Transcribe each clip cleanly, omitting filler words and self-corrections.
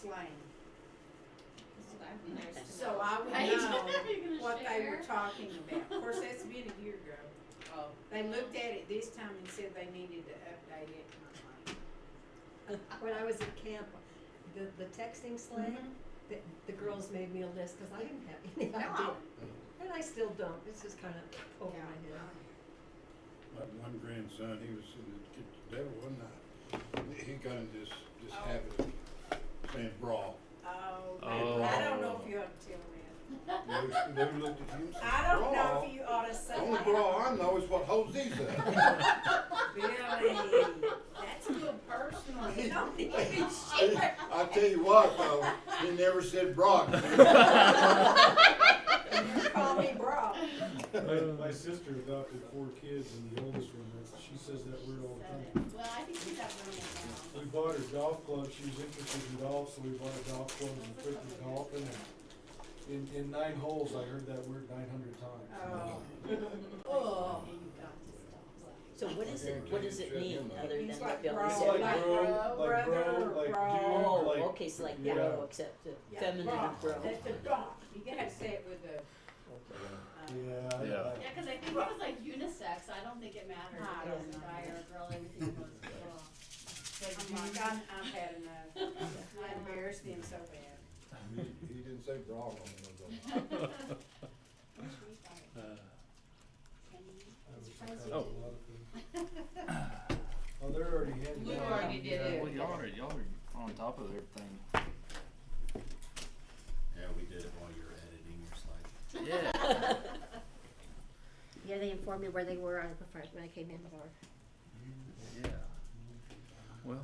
lane. That'd be nice to So know. I would Right? know Are you gonna what they were share? talking about. Of course, that's been a year ago. Oh. They looked at it this time and said they needed to update it. And I'm When I was at camp, the texting slang, like, the girls made me a list, cause I didn't have any idea. And I still don't, it's just kinda over my head. My one grandson, he was the devil one night. He got in this habit of saying bra. Oh, I don't know if you ought to tell that. They looked at him and said, I don't know bra? if you ought to say The only that. bra I know is what holds these up. Billy, that's a little personal. You don't need to share. I tell you what, though, he never said bra. You call me bra. My sister adopted 4 kids, and the oldest one, she says that word all the time. Well, I think she's got room now. We bought her golf clubs. She was interested in golf, so we bought her golf clubs and took her golfing. And in 9 holes, I heard that word 900 times. Oh. Oh. So what does it mean other than It's what like Billy bro, It's said? like like bro, bro, like bro, brother, like bro. dude, Oh, like. okay, so like Yeah. bro, except the Yeah, feminine bra. of bro. That's the dog. You gotta say it with a. Yeah. Yeah, cause I think it was like unisex, I don't think it mattered I if it was don't a guy or a girl, everything was, I'm like, I've had enough. I embarrassed him so bad. He didn't say bra on it. Oh. Oh, they're already handed We out. already did it. Well, y'all are on top of everything. Yeah, we did it while you were editing your slide. Yeah. Yeah, they informed me where they were when I came in. Yeah. Well,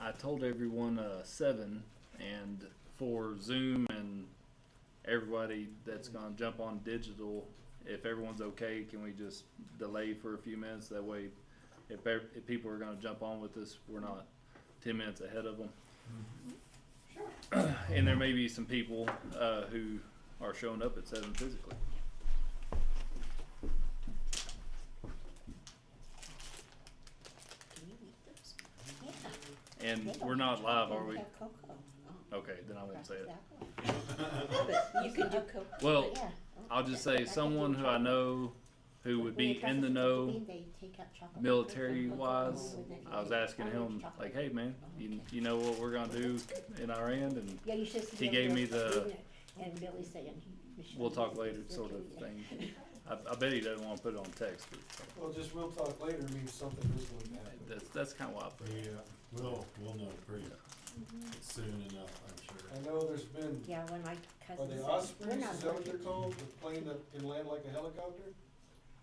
I told everyone 7, and for Zoom and everybody that's gonna jump on digital, if everyone's okay, can we just delay for a few minutes? That way, if people are gonna jump on with us, we're not 10 minutes ahead of them. Sure. And there may be some people who are showing up at 7 physically. Can you eat those? Yeah. And They don't we're not have live, chocolate, are we? they have cocoa. Oh, Okay, then I won't say it. exactly. But you can do cocoa. Well, but yeah. I'll just say someone who I know who would be in the know military wise. I was asking him like, hey man, you know what we're gonna do in our end, and Yeah, you should. he gave me the And Billy saying we'll talk later sort of thing. I bet he doesn't want to put it on text, but Well, just we'll talk later means something is going to happen. that's kind of why I put it. Yeah, we'll know pretty soon enough, I'm sure. I know there's been, Yeah, when my are cousin they said, ospreys, we're not is that what going they're to. called, the plane that can land like a helicopter?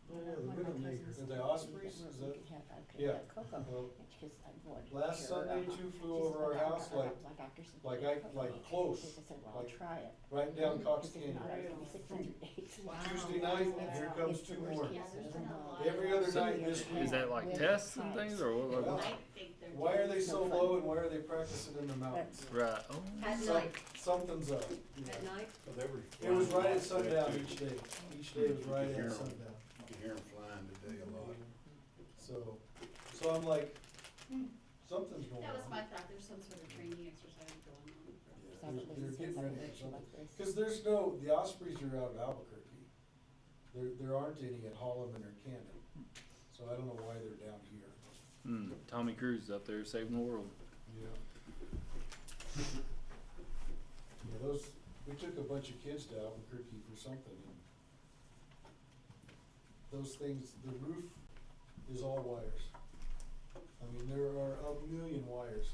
One of my cousins Are they said ospreys? that Is we that? could have Yeah. cocoa. Well, And she goes, I would. last Sure, Sunday, 2 flew over our house like close, I said, well, I'll like try it. right down Cox Because if Canyon. not, it's gonna be 600 days. Tuesday night, here comes It's the 2 worst more. case scenario. Every other So, night this week. Is that like tests and things, or what? Well, I think they're. Why are they so No fun. low and why are they practicing in the mountains? Right. Oh. At Some- night, Something's up. at night, But they were It was flying right at like sundown that, each too. day. Each day was right You can at hear 'em. sundown. You can hear them flying today a lot. So I'm like, something's going That was on. my thought, there's some sort of training exercise going on. They're getting ready for something. Cause there's no, the Ospreys are out of Albuquerque. There aren't any at Holloman or Cannon. So I don't know why they're down here. Tommy Cruise is up there saving the world. Yeah. Yeah, we took a bunch of kids to Albuquerque for something, and those things, the roof is all wires. I mean, there are a million wires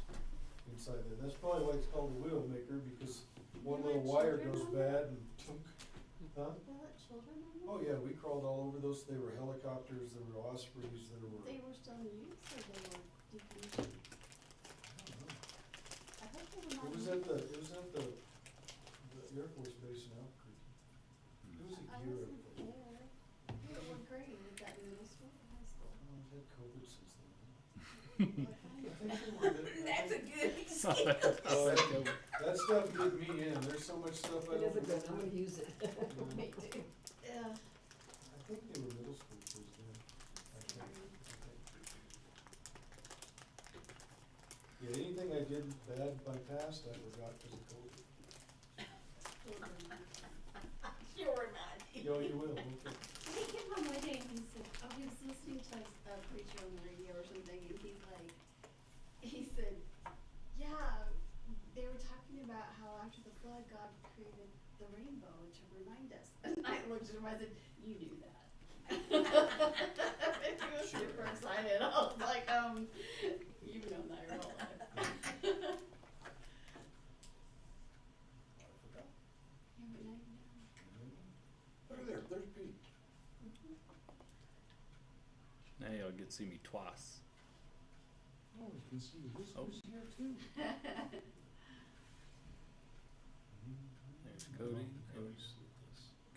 inside there. That's probably why it's called a Widowmaker, because one little wire goes bad and tunk. Huh? They let children on them? Oh yeah, we crawled all over those. They were helicopters, there were Ospreys, there were. They were still in use or they were decommissioned? I hope they were not. It was at the Air Force Base in Albuquerque. It was I a year wasn't ago. there. What grade, is that middle school or high school? Oh, I've had COVID since then. That's a good excuse. That stuff did me in. There's so much stuff I it don't is a good, I'm remember. gonna use it. Me too. Yeah. I think they were middle school kids then. I think. Yeah, anything I did bad by past, I forgot because of COVID. You're mad. Yo, you will, okay. He came home one day and he said, I was listening to a preacher on the radio or something, and he's like, he said, yeah, they were talking about how after the flood, God created the rainbow to remind us. And I looked at him, I said, you knew that. And he was super excited. I was like, you've known that your whole life. I forgot. Yeah, but now you know. Look there, there's Pete. Now y'all get to see me twice. Oh, you can see this Oh. was here too. There's Cody.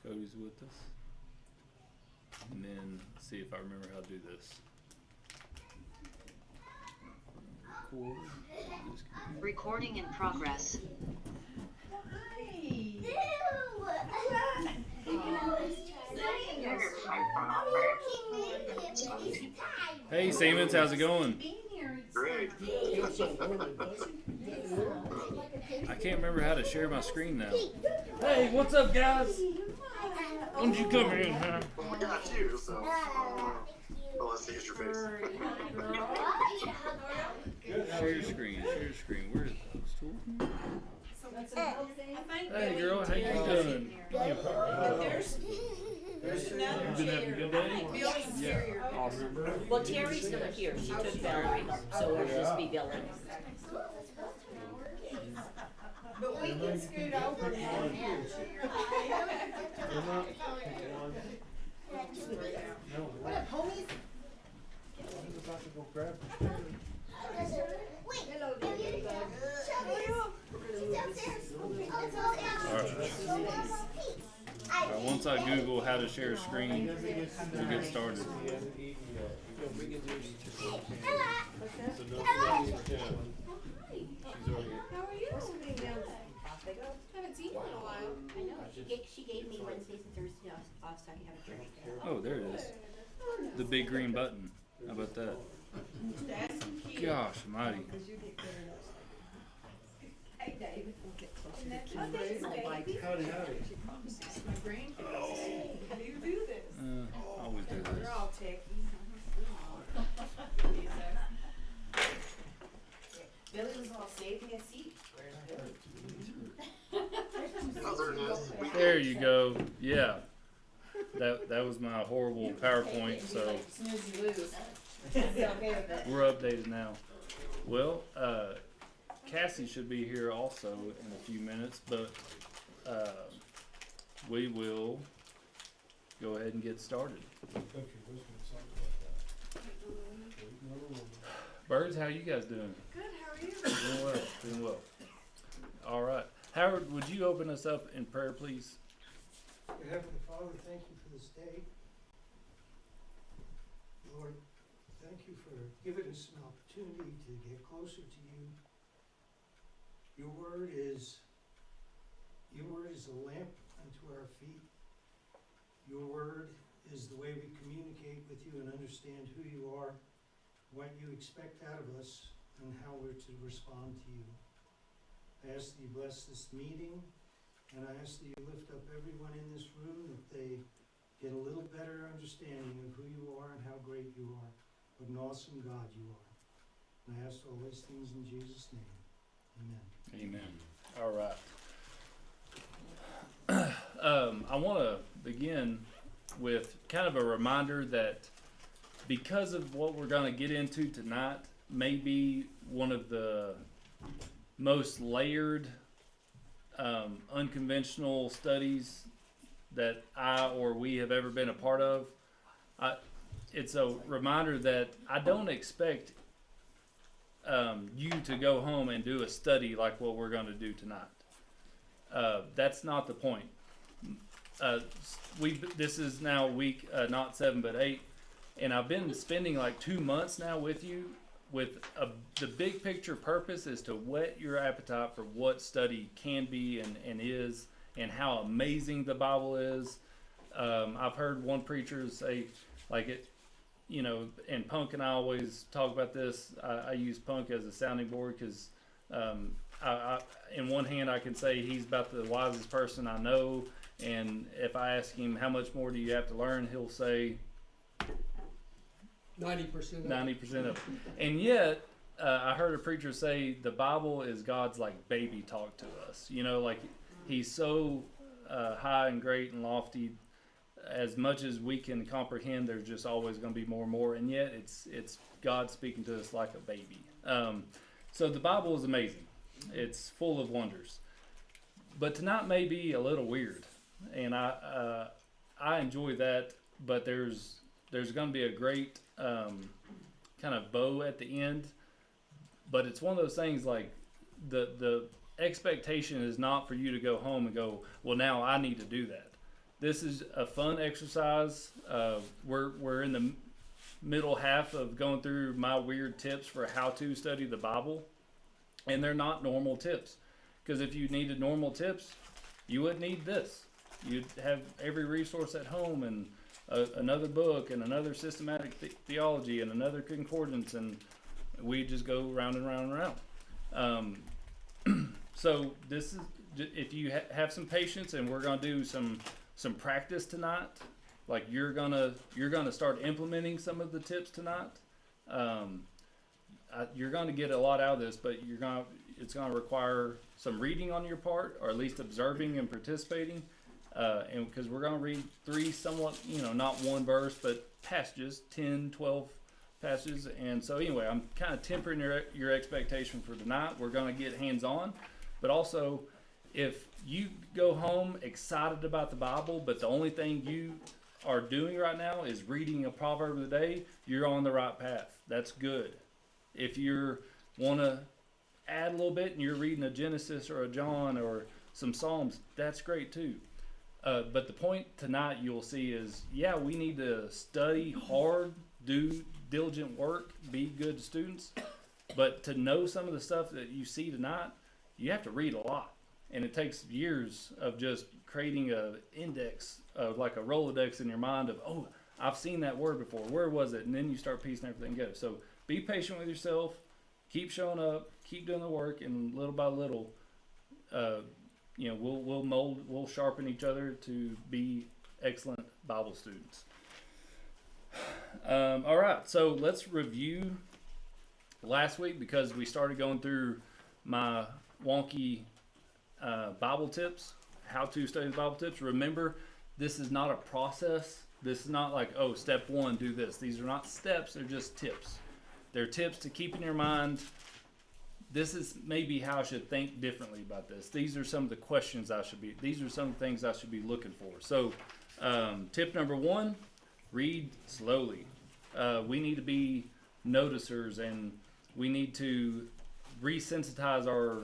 Cody's with us. And then see if I remember how to do this. Record. This computer. Recording in progress. Hey Siemens, how's it going? Great. I can't remember how to share my screen now. Hey, what's up, guys? Why don't you come in, huh? Well, we got you, so. Oh, let's see, here's your face. Share your screen. Share your screen. Where's those tools? Hey, girl, how you doing? There's another You been having a good day? Yeah. Awesome. Well, Terry's not here. She took Valerie, so it'll just be Dylan. But we can scoot over now. What up, homies? I was about to go grab the chair. Hello, Daddy Bug. Alright, once I Google how to share a screen, we'll get started. What's the thing down there? Haven't seen you in a while. I know, she gave me Wednesdays and Thursdays off so I can have a drink. Oh, there it is. The big green button. How about that? Gosh almighty. Because you get better notes. Hey, David. We'll get closer to Oh, Kim. there's I'll buy baby. Howdy, howdy. She promises. My grandkids. How do you do this? Always do this. They're all techie. Billy was all saved me a seat. Oh, there it is. There you go. Yeah. That was my horrible PowerPoint, so Snooze you lose. It's okay with it. we're updated now. Well, Cassie should be here also in a few minutes, but we will go ahead and get started. Country wisdom, something like that. Wait, no. Birds, how you guys doing? Good, how are you? Doing well, doing well. All right. Howard, would you open us up in prayer, please? Dear Heavenly Father, thank you for this day. Lord, thank you for giving us an opportunity to get closer to you. Your word is a lamp unto our feet. Your word is the way we communicate with you and understand who you are, what you expect out of us, and how we're to respond to you. I ask that you bless this meeting, and I ask that you lift up everyone in this room, that they get a little better understanding of who you are and how great you are, what an awesome God you are. And I ask all these things in Jesus' name. Amen. Amen. All right. I want to begin with kind of a reminder that because of what we're going to get into tonight, may be one of the most layered, unconventional studies that I or we have ever been a part of. It's a reminder that I don't expect you to go home and do a study like what we're going to do tonight. That's not the point. This is now week not 7 but 8, and I've been spending like 2 months now with you. With the big picture purpose is to whet your appetite for what study can be and is, and how amazing the Bible is. I've heard one preacher say, like it, you know, and Punk and I always talk about this. I use Punk as a sounding board because In one hand, I can say he's about the wisest person I know, and if I ask him how much more do you have to learn, he'll say 90%. 90% of it. And yet, I heard a preacher say the Bible is God's like baby talk to us. You know, like he's so high and great and lofty. As much as we can comprehend, there's just always going to be more and more. And yet, it's God speaking to us like a baby. So the Bible is amazing. It's full of wonders. But tonight may be a little weird, and I enjoy that. But there's going to be a great kind of bow at the end. But it's one of those things like the expectation is not for you to go home and go, well, now I need to do that. This is a fun exercise. We're in the middle half of going through my weird tips for how to study the Bible, and they're not normal tips. Because if you needed normal tips, you wouldn't need this. You'd have every resource at home and another book and another systematic theology and another concordance, and we just go round and round and round. So this is, if you have some patience, and we're going to do some practice tonight. Like you're gonna start implementing some of the tips tonight. You're gonna get a lot out of this, but it's gonna require some reading on your part, or at least observing and participating. And because we're gonna read 3 somewhat, not one verse, but passages, 10, 12 passages. And so anyway, I'm kind of tempering your expectation for tonight. We're gonna get hands-on, but also if you go home excited about the Bible, but the only thing you are doing right now is reading a proverb of the day, you're on the right path. That's good. If you want to add a little bit and you're reading a Genesis or a John or some Psalms, that's great too. But the point tonight you'll see is, we need to study hard, do diligent work, be good students. But to know some of the stuff that you see tonight, you have to read a lot. And it takes years of just creating a index of like a Rolodex in your mind of, oh, I've seen that word before. Where was it? And then you start piecing everything together. So be patient with yourself. Keep showing up. Keep doing the work. And little by little, we'll mold, we'll sharpen each other to be excellent Bible students. All right. So let's review last week, because we started going through my wonky Bible tips, how to study the Bible tips. Remember, this is not a process. This is not like, oh, step 1, do this. These are not steps. They're just tips. They're tips to keep in your mind. This is maybe how I should think differently about this. These are some of the questions these are some of the things I should be looking for. So tip number 1, read slowly. We need to be noticers, and we need to resensitize our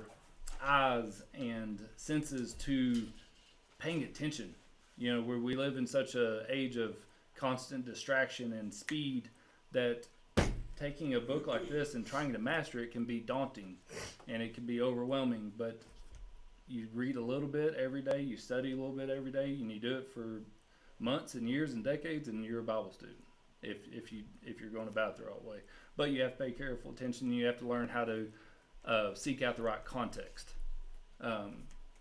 eyes and senses to paying attention. Where we live in such an age of constant distraction and speed that taking a book like this and trying to master it can be daunting and it can be overwhelming. But you read a little bit every day, you study a little bit every day, and you do it for months and years and decades, and you're a Bible student if you're going about it the right way. But you have to pay careful attention. You have to learn how to seek out the right context.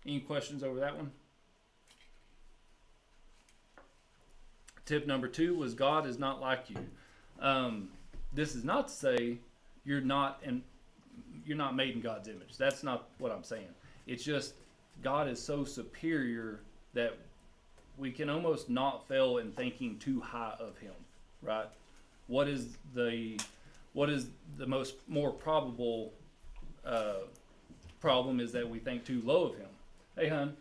Any questions over that one? Tip number 2 was God is not like you. This is not to say you're not made in God's image. That's not what I'm saying. It's just God is so superior that we can almost not fail in thinking too high of Him, right? What is the more probable problem is that we think too low of Him. Hey, hon.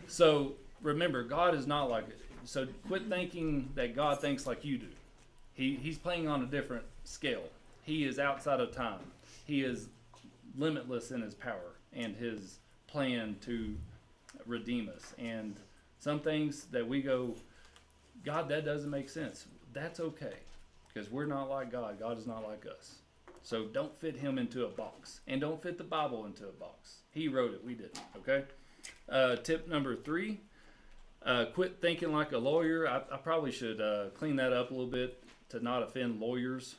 So remember, God is not like it. So quit thinking that God thinks like you do. He's playing on a different scale. He is outside of time. He is limitless in His power and His plan to redeem us. And some things that we go, God, that doesn't make sense. That's okay, because we're not like God. God is not like us. So don't fit Him into a box, and don't fit the Bible into a box. He wrote it, we didn't. Okay. Tip number 3. Quit thinking like a lawyer. I probably should clean that up a little bit to not offend lawyers.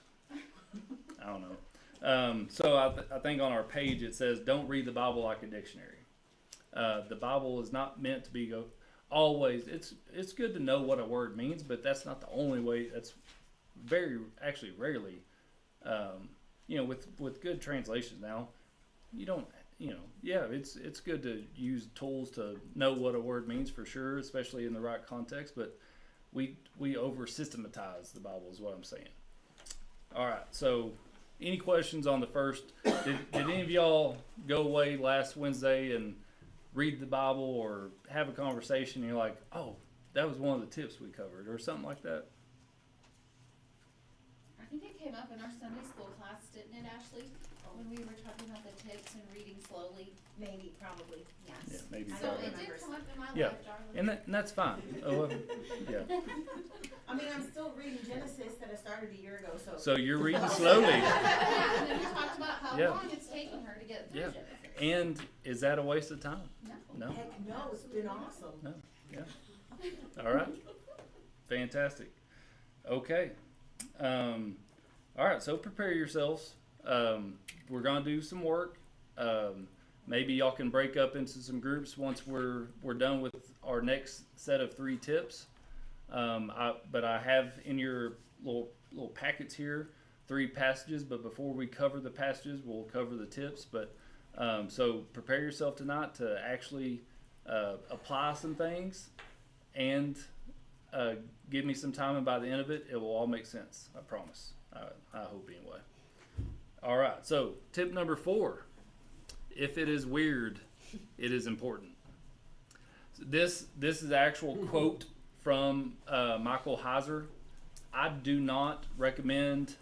I don't So I think on our page it says, don't read the Bible like a dictionary. The Bible is not meant to be always. It's good to know what a word means, but that's not the only way. That's rarely. With good translations now, you don't. It's good to use tools to know what a word means for sure, especially in the right context. But we over systematize the Bible is what I'm saying. All right, so. Any questions on the first? Did any of y'all go away last Wednesday and read the Bible or have a conversation and you're like, oh, that was one of the tips we covered or something like that? I think it came up in our Sunday school class, didn't it, Ashley? When we were talking about the tips and reading slowly. Maybe, probably. Yeah, Yes. maybe. So Probably. it did come up in my Yeah. life, darling. And that's fine. Yeah. I mean, I'm still reading Genesis that I started a year ago, so. So you're reading slowly. Yeah, and then we talked about how Yeah. long it's taken her to get through Yeah. Genesis. And is that a waste of time? No. No. Heck no, it's been awesome. No. Yeah. All right. Fantastic. Okay. All right. So prepare yourselves. We're gonna do some work. Maybe y'all can break up into some groups once we're done with our next set of 3 tips. But I have in your little packets here 3 passages. But before we cover the passages, we'll cover the tips. But so prepare yourself tonight to actually apply some things and give me some time. And by the end of it, it will all make sense. I promise. I hope anyway. All right. So tip number 4. If it is weird, it is important. So this is an actual quote from Michael Heiser. I do not recommend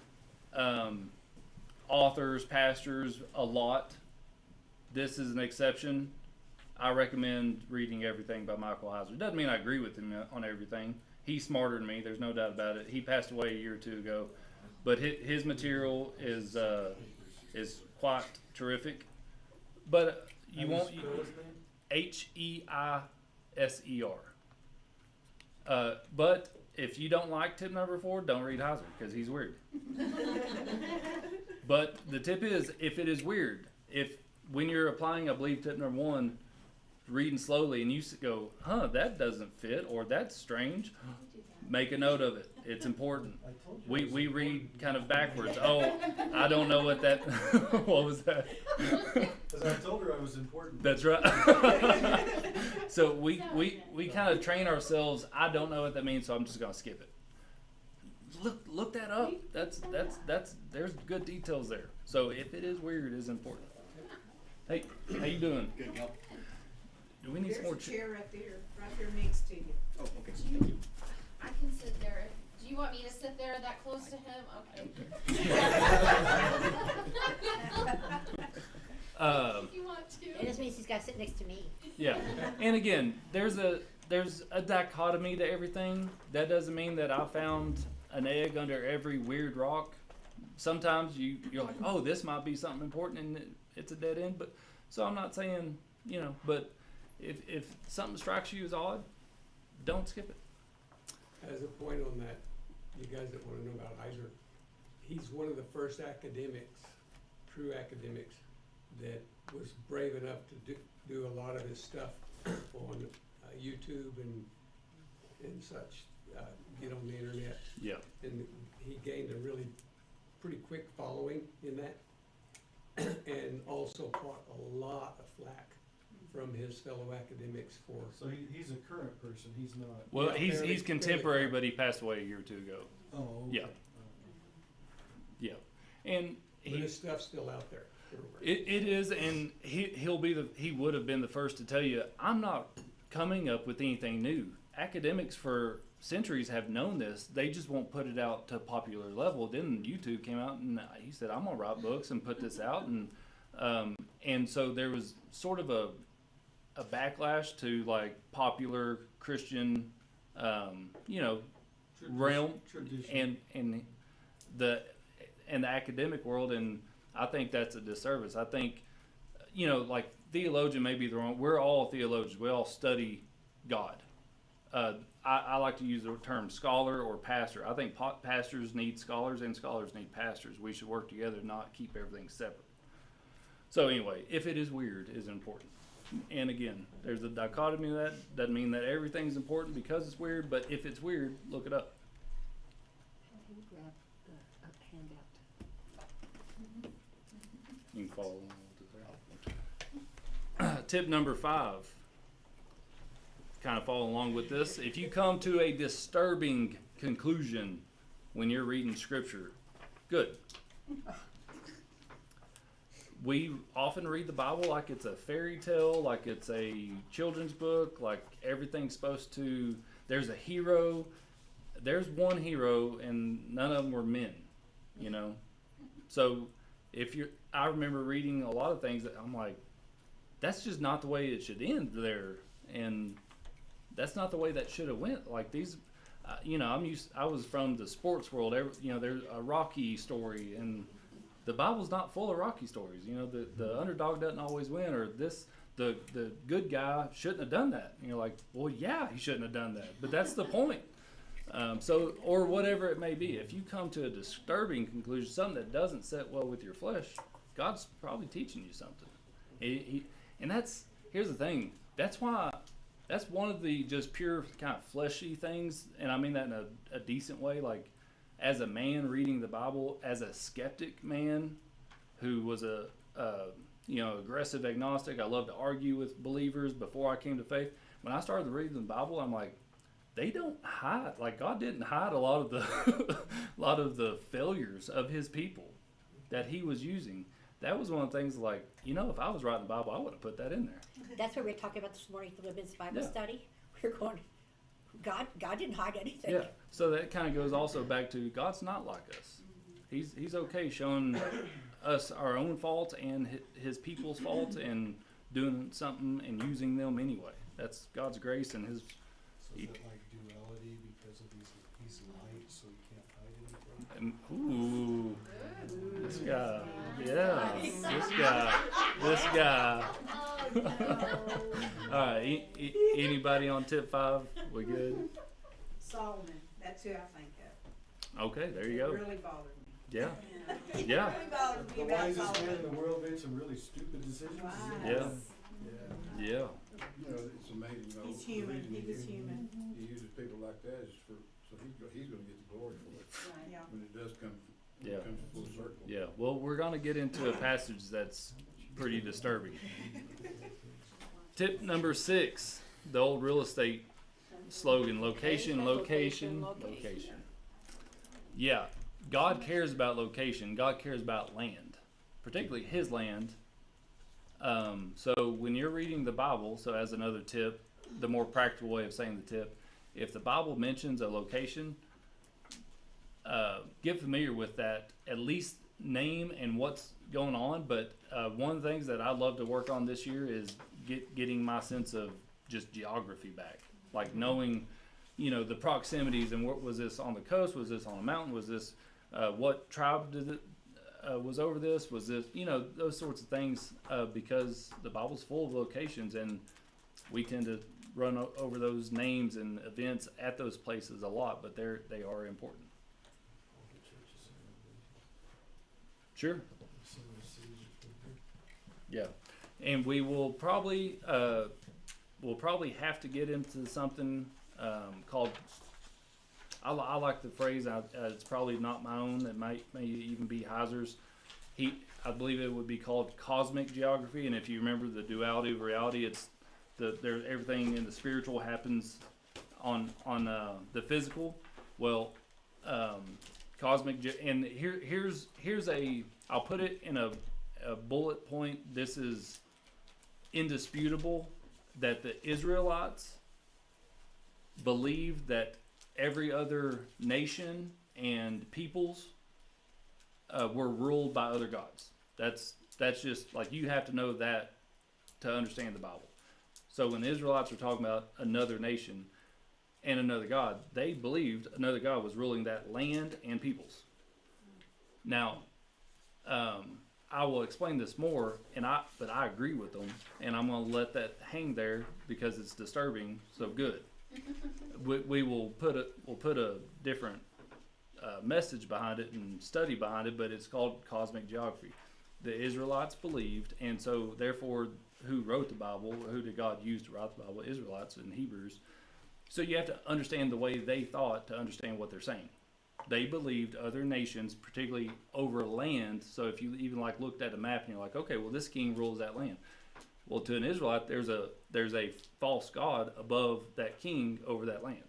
authors, pastors a lot. This is an exception. I recommend reading everything by Michael Heiser. Doesn't mean I agree with him on everything. He's smarter than me. There's no doubt about it. He passed away a year or 2 ago, but his material is quite terrific. But you won't. Heiser. But if you don't like tip number 4, don't read Heiser because he's weird. But the tip is, if it is weird, if when you're applying, I believe tip number 1, reading slowly, and you go, that doesn't fit, or that's strange, make a note of it. It's important. We read kind of backwards. Oh, I don't know what that. What was that? Because I told her I was important. That's right. So we kind of train ourselves. I don't know what that means, so I'm just gonna skip it. Look that up. That's there's good details there. So if it is weird, it is important. Hey, how you doing? Good help. Do we need some more There's a chair right there next to you. Oh, okay. Thank you. I can sit there. Do you want me to sit there that close to him? Okay. If you want to. It just means he's got to sit next to me. Yeah, and again, there's a dichotomy to everything. That doesn't mean that I found an egg under every weird rock. Sometimes you're like, oh, this might be something important, and it's a dead end. But so I'm not saying, but if something strikes you as odd, don't skip it. As a point on that, you guys that want to know about Heiser, he's one of the first academics, true academics, that was brave enough to do a lot of his stuff on YouTube and such, get on the internet. Yeah. And he gained a really pretty quick following in that, and also caught a lot of flack from his fellow academics for. So he's a current person, he's not. Well, Yeah, he's contemporary, but he passed away a year or 2 ago. Oh, okay. Yeah. Yeah, and But his stuff's still out there. It is, and he would have been the first to tell you, I'm not coming up with anything new. Academics for centuries have known this. They just won't put it out to a popular level. Then YouTube came out, and he said, I'm gonna write books and put this out, and so there was sort of a backlash to like popular Christian, realm Tradition. and the academic world, and I think that's a disservice. I think, like theologian may be the wrong. We're all theologians. We all study God. I like to use the term scholar or pastor. I think pastors need scholars and scholars need pastors. We should work together, not keep everything separate. So anyway, if it is weird is important. And again, there's a dichotomy of that. Doesn't mean that everything's important because it's weird, but if it's weird, look it up. Can you grab the handout? You can follow along with it there. Tip number 5. Kind of follow along with this. If you come to a disturbing conclusion when you're reading scripture, good. We often read the Bible like it's a fairy tale, like it's a children's book, like everything's supposed to, there's a hero. There's one hero and none of them were men, you know? So I remember reading a lot of things that I'm like, that's just not the way it should end there. And that's not the way that should have went. Like these, you know, I was from the sports world. You know, there's a Rocky story, and the Bible's not full of Rocky stories. You know, the underdog doesn't always win, or the good guy shouldn't have done that. And you're like, well, yeah, he shouldn't have done that, but that's the point. So, or whatever it may be, if you come to a disturbing conclusion, something that doesn't sit well with your flesh, God's probably teaching you something. And here's the thing. That's one of the just pure kind of fleshy things, and I mean that in a decent way. Like, as a man reading the Bible, as a skeptic man who was a aggressive agnostic, I love to argue with believers before I came to faith. When I started reading the Bible, I'm like, they don't hide. Like, God didn't hide a lot of the failures of His people that He was using. That was one of the things, like, you know, if I was writing the Bible, I would have put that in there. That's what we were talking about this morning, the women's Bible Yeah. study. We were going, God didn't hide anything. Yeah. So that kind of goes also back to God's not like us. He's okay showing us our own faults and His people's faults and doing something and using them anyway. That's God's grace and His. So is it like duality because of he's light, so you can't hide anything? Ooh, this guy. Yeah, this guy. All right. Anybody on tip 5? We good? Solomon, that's who I think of. Okay, there you go. It really bothered me. Yeah. It Yeah. really bothered me The about wisest man in Solomon. the world made some really stupid decisions. Wow. Yeah. Yeah. Yeah. You know, it's amazing, though. He's human, the reason he was human. He uses people like that is so he's gonna get the glory for it. Yeah. When it does come, Yeah. it comes full circle. Yeah. Well, we're gonna get into a passage that's pretty disturbing. Tip number 6, the old real estate slogan: location, location, location. Yeah, God cares about location. God cares about land, particularly His land. So when you're reading the Bible, so as another tip, the more practical way of saying the tip, if the Bible mentions a location, get familiar with that, at least name and what's going on. But one of the things that I'd love to work on this year is getting my sense of just geography back, like knowing, you know, the proximities and what was this on the coast, was this on a mountain, was this what tribe did it was over this, was this, you know, those sorts of things, because the Bible's full of locations and we tend to run over those names and events at those places a lot, but they are important. All the churches in Sure. some of the cities are Yeah, and we will probably have to get into something called. I like the phrase. It's probably not my own. It may even be Heiser's. I believe it would be called cosmic geography. And if you remember the duality of reality, it's everything in the spiritual happens on the physical. Well, and here's I'll put it in a bullet point. This is indisputable that the Israelites believed that every other nation and peoples were ruled by other gods. That's just, like, you have to know that to understand the Bible. So when the Israelites were talking about another nation and another god, they believed another god was ruling that land and peoples. Now, I will explain this more, but I agree with them, and I'm going to let that hang there because it's disturbing. So good. we will put a different message behind it and study behind it, but it's called cosmic geography. The Israelites believed, and so therefore, who wrote the Bible, or who did God use to write the Bible? Israelites and Hebrews. So you have to understand the way they thought to understand what they're saying. They believed other nations, particularly over land. So if you even like looked at a map and you're like, okay, well this king rules that land. Well, to an Israelite, there's a false god above that king over that land.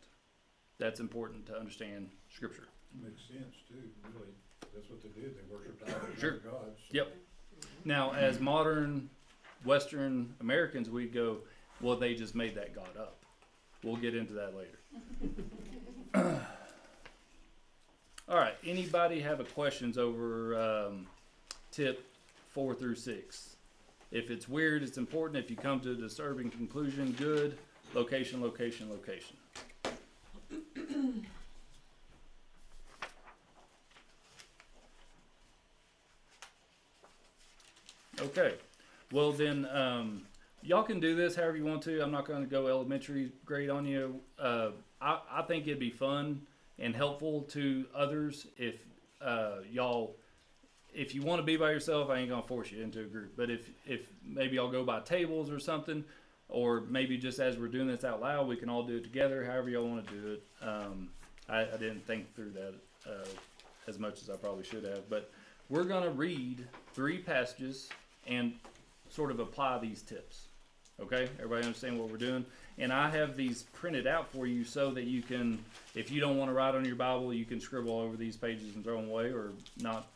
That's important to understand Scripture. Makes sense too, really. That's what they did. They worshipped idols, Sure. not gods. So. Yep. Now, as modern Western Americans, we go, well, they just made that God up. We'll get into that later. All right. Anybody have a questions over tip 4 through 6? If it's weird, it's important. If you come to a disturbing conclusion, good. Location, location, location. Okay. Well, then, y'all can do this however you want to. I'm not going to go elementary grade on you. I think it'd be fun and helpful to others if if you want to be by yourself, I ain't going to force you into a group. But if maybe I'll go by tables or something, or maybe just as we're doing this out loud, we can all do it together, however y'all want to do it. I didn't think through that as much as I probably should have. But we're going to read 3 passages and sort of apply these tips. Okay? Everybody understand what we're doing? And I have these printed out for you so that you can, if you don't want to write on your Bible, you can scribble over these pages and throw them away, or not.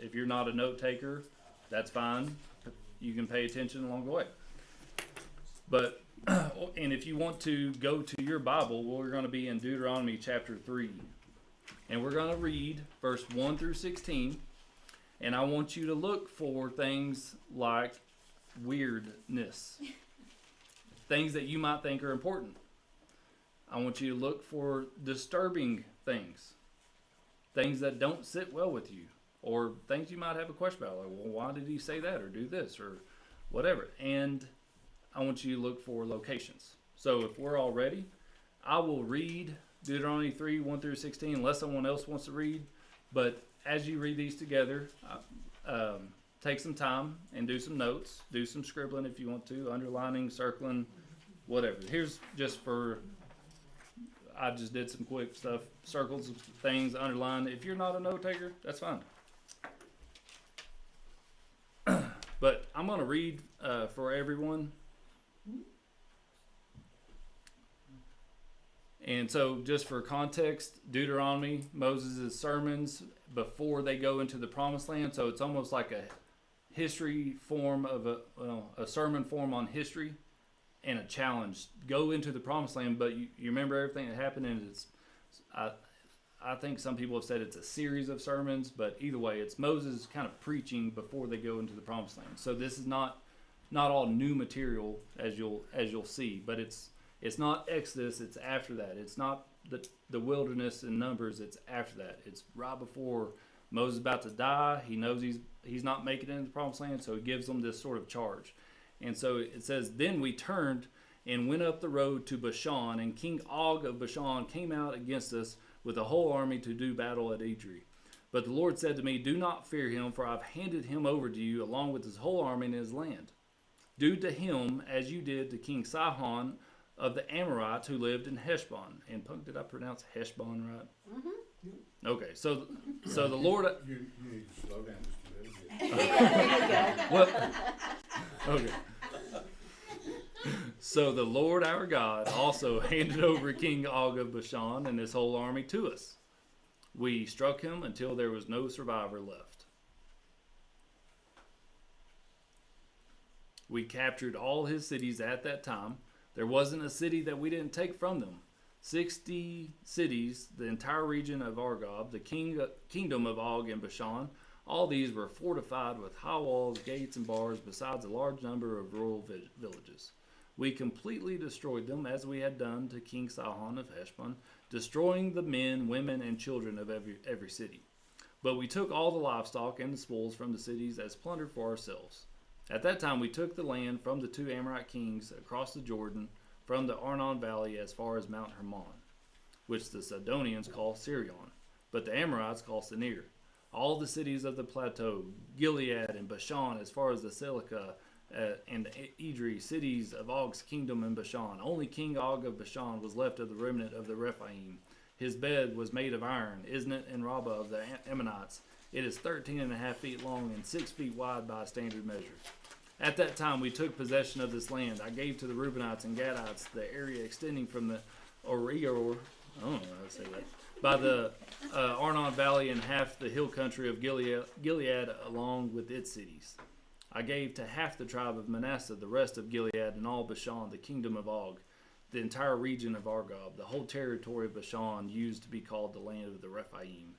If you're not a note taker, that's fine. You can pay attention along the way. But, and if you want to go to your Bible, we're going to be in Deuteronomy chapter 3. And we're going to read verse 1 through 16. And I want you to look for things like weirdness. Things that you might think are important. I want you to look for disturbing things. Things that don't sit well with you. Or things you might have a question about. Like, well, why did he say that? Or do this? Or whatever. And I want you to look for locations. So if we're all ready, I will read Deuteronomy 3, 1 through 16, unless someone else wants to read. But as you read these together, take some time and do some notes. Do some scribbling if you want to, underlining, circling, whatever. Here's just for, I just did some quick stuff, circles, things, underline. If you're not a note taker, that's fine. But I'm going to read for everyone. And so just for context, Deuteronomy, Moses' sermons before they go into the promised land. So it's almost like a history form of a sermon form on history and a challenge. Go into the promised land, but you remember everything that happened, and it's, I think some people have said it's a series of sermons, but either way, it's Moses kind of preaching before they go into the promised land. So this is not all new material as you'll see, but it's not Exodus, it's after that. It's not the wilderness in Numbers, it's after that. It's right before Moses is about to die. He knows he's not making it into the promised land, so he gives them this sort of charge. And so it says, then we turned and went up the road to Bashan, and King Og of Bashan came out against us with a whole army to do battle at Edrei. But the Lord said to me, do not fear him, for I've handed him over to you along with his whole army and his land. Do to him as you did to King Sihon of the Amorites who lived in Heshbon. And Punk, did I pronounce Heshbon right? Mm-hmm. Okay, so the Lord... You need to slow down just a little bit. Yeah, there you go. Well, okay. So the Lord our God also handed over King Og of Bashan and his whole army to us. We struck him until there was no survivor left. We captured all his cities at that time. There wasn't a city that we didn't take from them. 60 cities, the entire region of Argob, the kingdom of Og and Bashan, all these were fortified with high walls, gates, and bars, besides a large number of rural villages. We completely destroyed them, as we had done to King Sihon of Heshbon, destroying the men, women, and children of every city. But we took all the livestock and the spoils from the cities as plunder for ourselves. At that time we took the land from the 2 Amorite kings across the Jordan, from the Arnon Valley as far as Mount Hermon, which the Sidonians call Sirion, but the Amorites call Senir. All the cities of the plateau, Gilead and Bashan, as far as the Silica and Edrei, cities of Og's kingdom in Bashan. Only King Og of Bashan was left of the remnant of the Rephaim. His bed was made of iron, Isn't and Rabbah of the Ammonites. It is 13.5 feet long and 6 feet wide by standard measure. At that time we took possession of this land. I gave to the Reubenites and Gadites the area extending from the Orior, I don't know how to say that, by the Arnon Valley and half the hill country of Gilead along with its cities. I gave to half the tribe of Manasseh the rest of Gilead and all Bashan, the kingdom of Og, the entire region of Argob, the whole territory of Bashan used to be called the land of the Rephaim.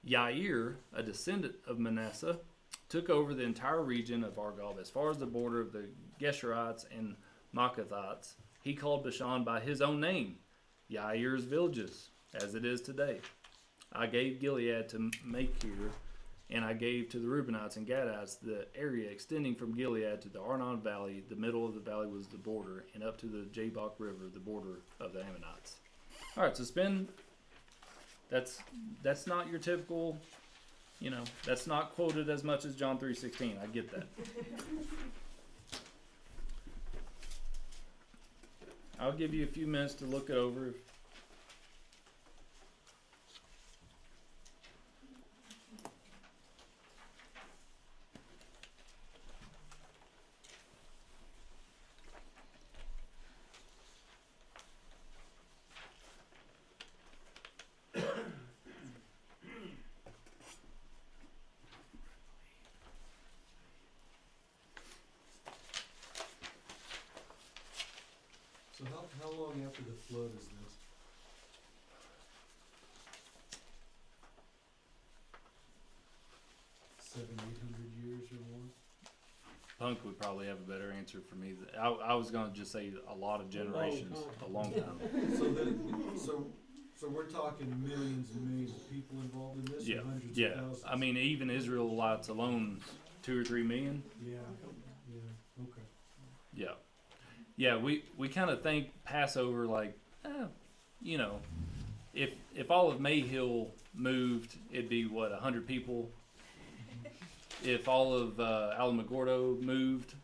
Yair, a descendant of Manasseh, took over the entire region of Argob as far as the border of the Geshurites and Maacathites. He called Bashan by his own name, Yair's villages, as it is today. I gave Gilead to Machir, and I gave to the Reubenites and Gadites the area extending from Gilead to the Arnon Valley. The middle of the valley was the border, and up to the Jabbok River, the border of the Ammonites. All right, so spend. That's not your typical, that's not quoted as much as John 3:16. I get that. I'll give you a few minutes to look it over. So how long after the flood is this? 700-800 years or more? Punk would probably have a better answer for me. I was going to just say a lot of generations, a long time. So we're talking millions and millions of people involved in this, Yeah, or hundreds yeah. of thousands? I mean, even Israelites alone, 2 or 3 million. Yeah, okay. Yeah, yeah. We kind of think Passover like, if all of Mayhill moved, it'd be what 100 people. If all of Alamogordo moved,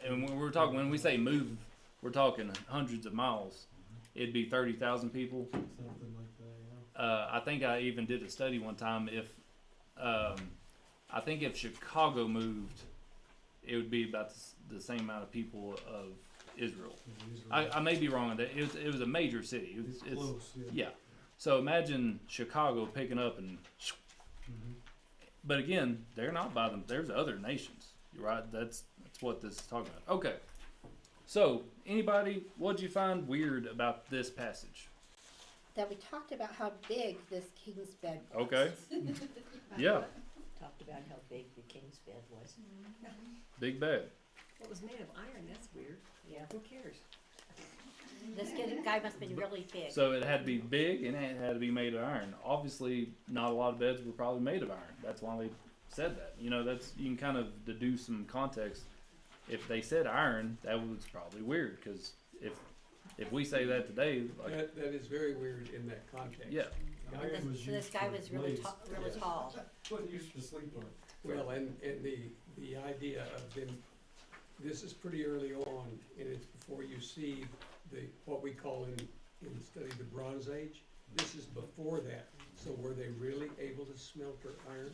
and when we say move, we're talking hundreds of miles. It'd be 30,000 people. Something like that, yeah. I think I even did a study one time. I think if Chicago moved, it would be about the same amount of people of Israel. I may be wrong on that. It was a major city. It's close, yeah. So imagine Chicago picking up and. Mm-hmm. But again, they're not by them. There's other nations, right? That's what this is talking about. Okay. So, anybody, what'd you find weird about this passage? That we talked about how big this king's bed was. Okay. Yeah. Talked about how big the king's bed was. Big bed. It was made of iron, that's weird. Yeah. Who cares? This guy must have been really big. So it had to be big and it had to be made of iron. Obviously, not a lot of beds were probably made of iron. That's why they said that. You can kind of deduce some context. If they said iron, that was probably weird because if we say that today, like, That is very weird in that context. yeah, Iron was So this used guy for was really blades. tall. What used to sleep on? Well, and the idea of them, this is pretty early on, and it's before you see what we call in the study the Bronze Age. This is before that. So were they really able to smelter iron?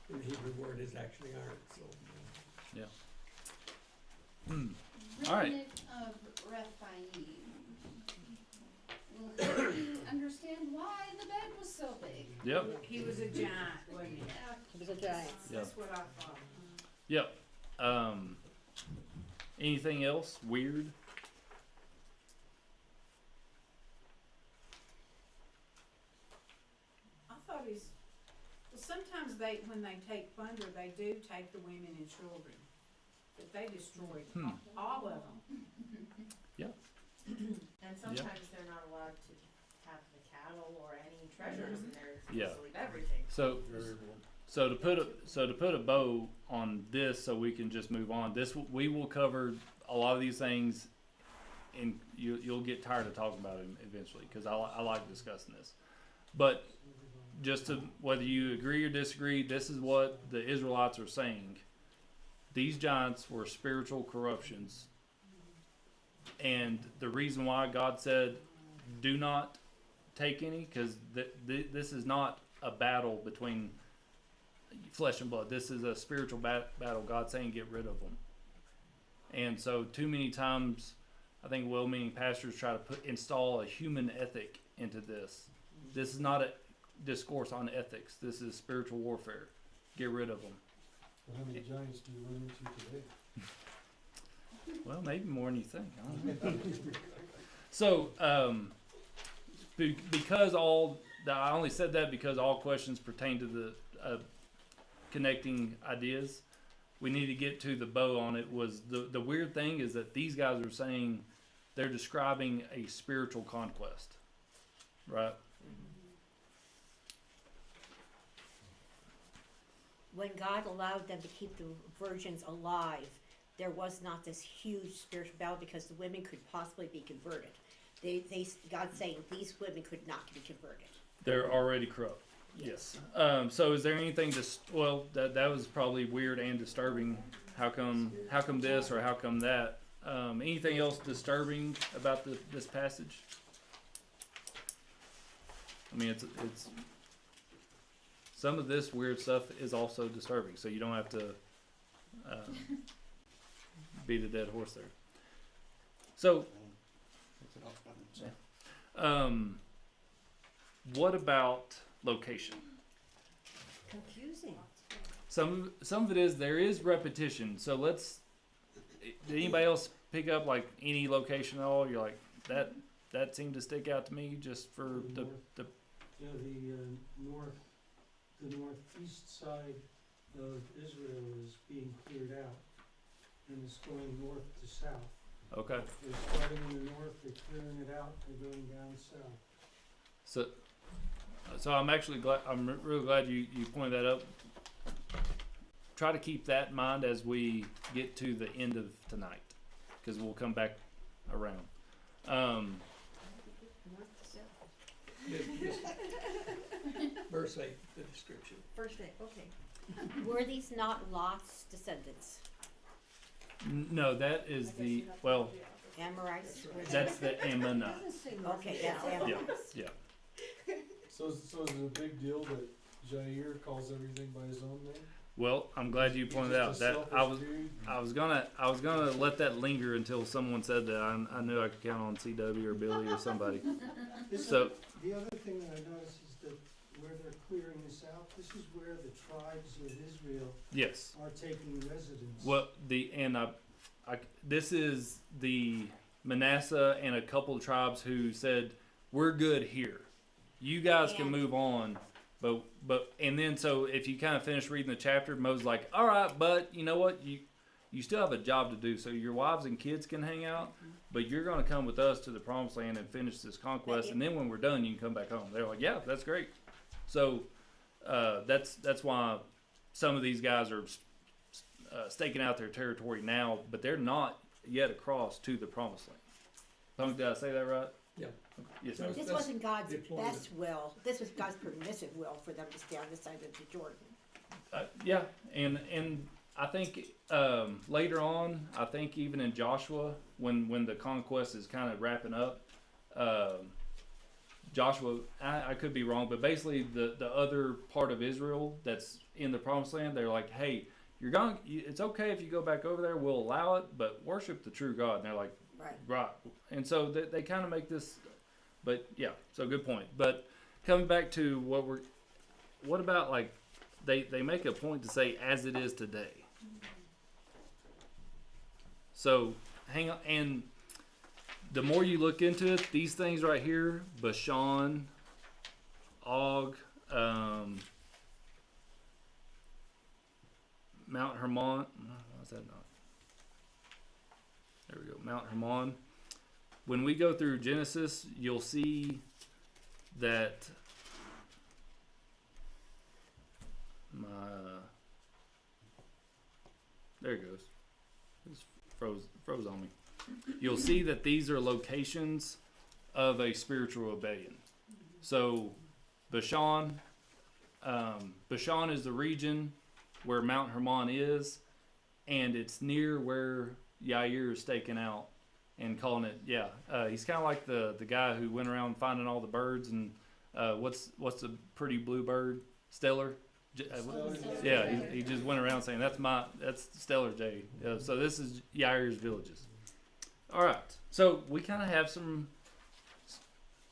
And the Hebrew word is actually iron. So yeah. All right. Remnant of Rephaim. Will you understand why the bed was so big? Yep. He was a giant, wasn't he? He was a giant. That's what I thought. Yep. Anything else weird? I thought sometimes when they take plunder, they do take the women and children. But they destroyed all of them. And sometimes they're not allowed to have the cattle or any treasures in there. Yeah. To leave everything. So to put a bow on this, so we can just move on. We will cover a lot of these things and you'll get tired of talking about it eventually, because I like discussing this. But just to, whether you agree or disagree, this is what the Israelites are saying. These giants were spiritual corruptions. And the reason why God said, do not take any, because this is not a battle between flesh and blood. This is a spiritual battle. God's saying get rid of them. And so too many times, I think well-meaning pastors try to install a human ethic into this. This is not a discourse on ethics. This is spiritual warfare. Get rid of them. How many giants do you run into today? Well, maybe more than you think. I don't know. So, because I only said that because all questions pertain to the connecting ideas. We need to get to the bow on it. Was the weird thing is that these guys are saying they're describing a spiritual conquest, right? When God allowed them to keep the virgins alive, there was not this huge spiritual battle because the women could possibly be converted. God's saying these women could not be converted. They're already corrupt. Yes. So is there anything that was probably weird and disturbing. How come this or how come that? Anything else disturbing about this passage? I mean, it's some of this weird stuff is also disturbing, so you don't have to beat a dead horse there. So, what about location? Confusing. Some of it is, there is repetition. So did anybody else pick up like any location at all? You're like, that seemed to stick out to me just for the Yeah, the northeast side of Israel is being cleared out, and it's going north to south. okay. They're starting in the north, they're clearing it out, they're going down south. So I'm actually glad. I'm really glad you pointed that up. Try to keep that in mind as we get to the end of tonight, because we'll come back around. Verse 8, the description. First day, okay. Were these not Lot's descendants? No, that is Amorites? that's the Ammonite. Okay, that's Amorites. Yeah. So is it a big deal that Jair calls everything by his own name? Well, I'm glad you pointed out that I was gonna let that linger until someone said that. I knew I could count on CW or Billy or somebody. So The other thing that I noticed is that where they're clearing this out, this is where the tribes of Israel yes. are taking residence. Well, this is the Manasseh and a couple of tribes who said, "We're good here. You guys can move on." But and then so if you kind of finish reading the chapter, Moses like, "All right, but you know what? You still have a job to do. So your wives and kids can hang out, but you're going to come with us to the promised land and finish this conquest. And then when we're done, you can come back home." They're like, "Yeah, that's great." So that's why some of these guys are staking out their territory now, but they're not yet across to the promised land. Punk, did I say that right? Yeah. Yes. So- This wasn't God's best will. This was God's permissive will for them to stay on this side of the Jordan. Yeah, and I think later on, I think even in Joshua, when the conquest is kind of wrapping up, Joshua, I could be wrong, but basically the other part of Israel that's in the promised land, they're like, "Hey, it's okay if you go back over there, we'll allow it, but worship the true God." And they're like, right. And so they kind of make this, but yeah, so good point. But coming back to what about like, they make a point to say as it is today. So hang on, and the more you look into it, these things right here, Bashan, Og, Mount Hermon, what's that not? There we go, Mount Hermon. When we go through Genesis, you'll see that there it goes. It froze on me. you'll see that these are locations of a spiritual rebellion. So Bashan is the region where Mount Hermon is, and it's near where Yair is staking out and calling it. He's kind of like the guy who went around finding all the birds and what's the pretty blue bird? Stellar. Yeah, he just went around saying that's Stellar J. So this is Yair's villages. All right, so we kind of have some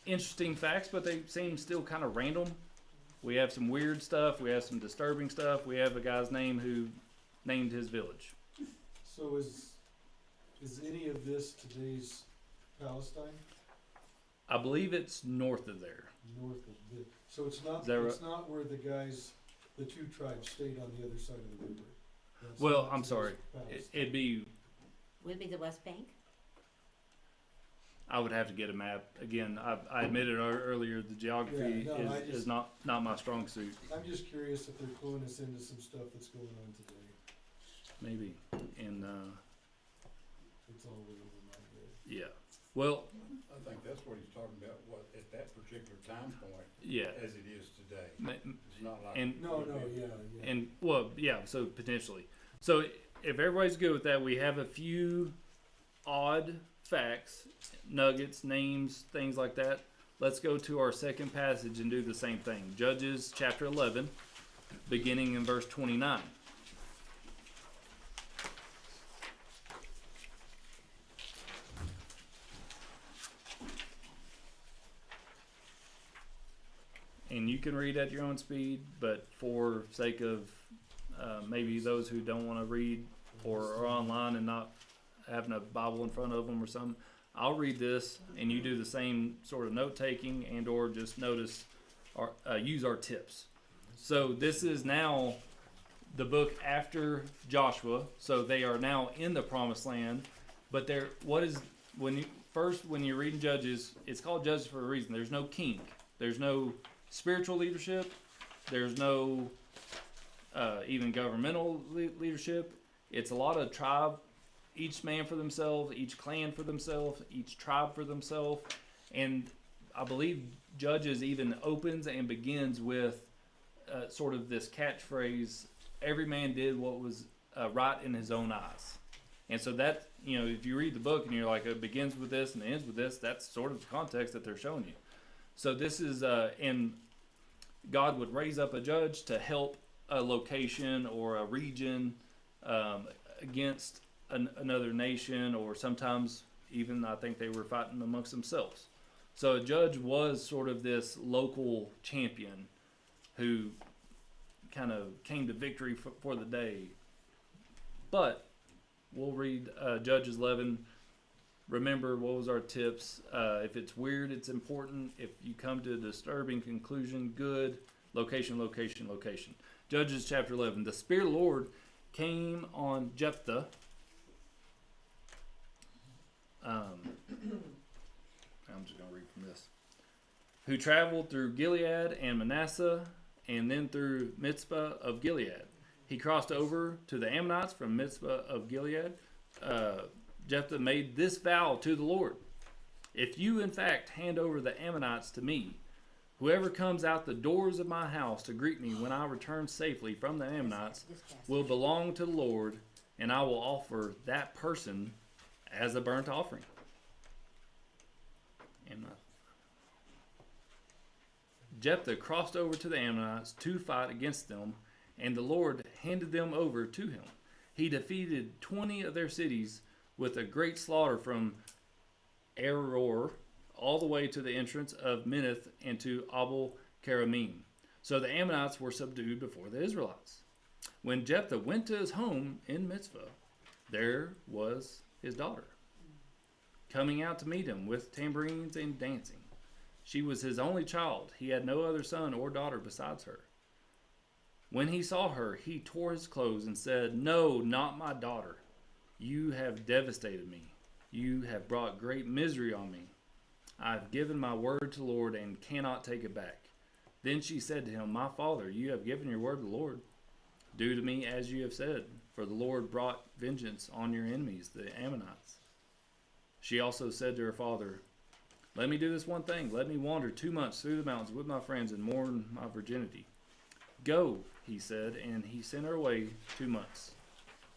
interesting facts, but they seem still kind of random. We have some weird stuff. We have some disturbing stuff. We have a guy's name who named his village. So is any of this today's Palestine? I believe it's north of there. North of the, so it's not, Is that it's not where the two tribes stayed on the other side of the river. That's Well, not I'm today's sorry. Palestine. It'd be. Would it be the West Bank? I would have to get a map. Again, I admitted earlier the geography is not my strong suit. I'm just curious if they're cluing us into some stuff that's going on today. Maybe. And It's all way over my head. yeah. Well, I think that's what he's talking about, what, at that particular time point, yeah. as it is today. Ma- It's not like. and- No, yeah. And well, yeah, so potentially. So if everybody's good with that, we have a few odd facts, nuggets, names, things like that. Let's go to our second passage and do the same thing. Judges chapter 11, beginning in verse 29. And you can read at your own speed, but for sake of maybe those who don't want to read or are online and not having a Bible in front of them or something, I'll read this and you do the same sort of note taking and or just notice or use our tips. So this is now the book after Joshua, so they are now in the promised land. But when you're reading Judges, it's called Judges for a reason. There's no king. There's no spiritual leadership. There's no even governmental leadership. It's a lot of tribe, each man for themselves, each clan for themselves, each tribe for themselves. And I believe Judges even opens and begins with sort of this catchphrase, every man did what was right in his own eyes. And so that, if you read the book and you're like, it begins with this and it ends with this, that's sort of the context that they're showing you. So this is, and God would raise up a judge to help a location or a region against another nation, or sometimes even I think they were fighting amongst themselves. So a judge was sort of this local champion who kind of came to victory for the day. But we'll read Judges 11. Remember, what was our tips? If it's weird, it's important. If you come to a disturbing conclusion, good. Location, location, location. Judges chapter 11. The Spirit of the Lord came on Jephthah. I'm just going to read from this. Who traveled through Gilead and Manasseh, and then through Mizpah of Gilead. He crossed over to the Ammonites from Mizpah of Gilead. Jephthah made this vow to the Lord. If you, in fact, hand over the Ammonites to me, whoever comes out the doors of my house to greet me when I return safely from the Ammonites will belong to the Lord, and I will offer that person as a burnt offering. Jephthah crossed over to the Ammonites to fight against them, and the Lord handed them over to him. He defeated 20 of their cities with a great slaughter from Aror all the way to the entrance of Minnith and to Abel Karamim. So the Ammonites were subdued before the Israelites. When Jephthah went to his home in Mizpah, there was his daughter, coming out to meet him with tambourines and dancing. She was his only child. He had no other son or daughter besides her. When he saw her, he tore his clothes and said, "No, not my daughter. You have devastated me. You have brought great misery on me. I have given my word to the Lord and cannot take it back." Then she said to him, "My father, you have given your word to the Lord. Do to me as you have said, for the Lord brought vengeance on your enemies, the Ammonites." She also said to her father, "Let me do this one thing. Let me wander 2 months through the mountains with my friends and mourn my virginity." "Go," he said, and he sent her away 2 months.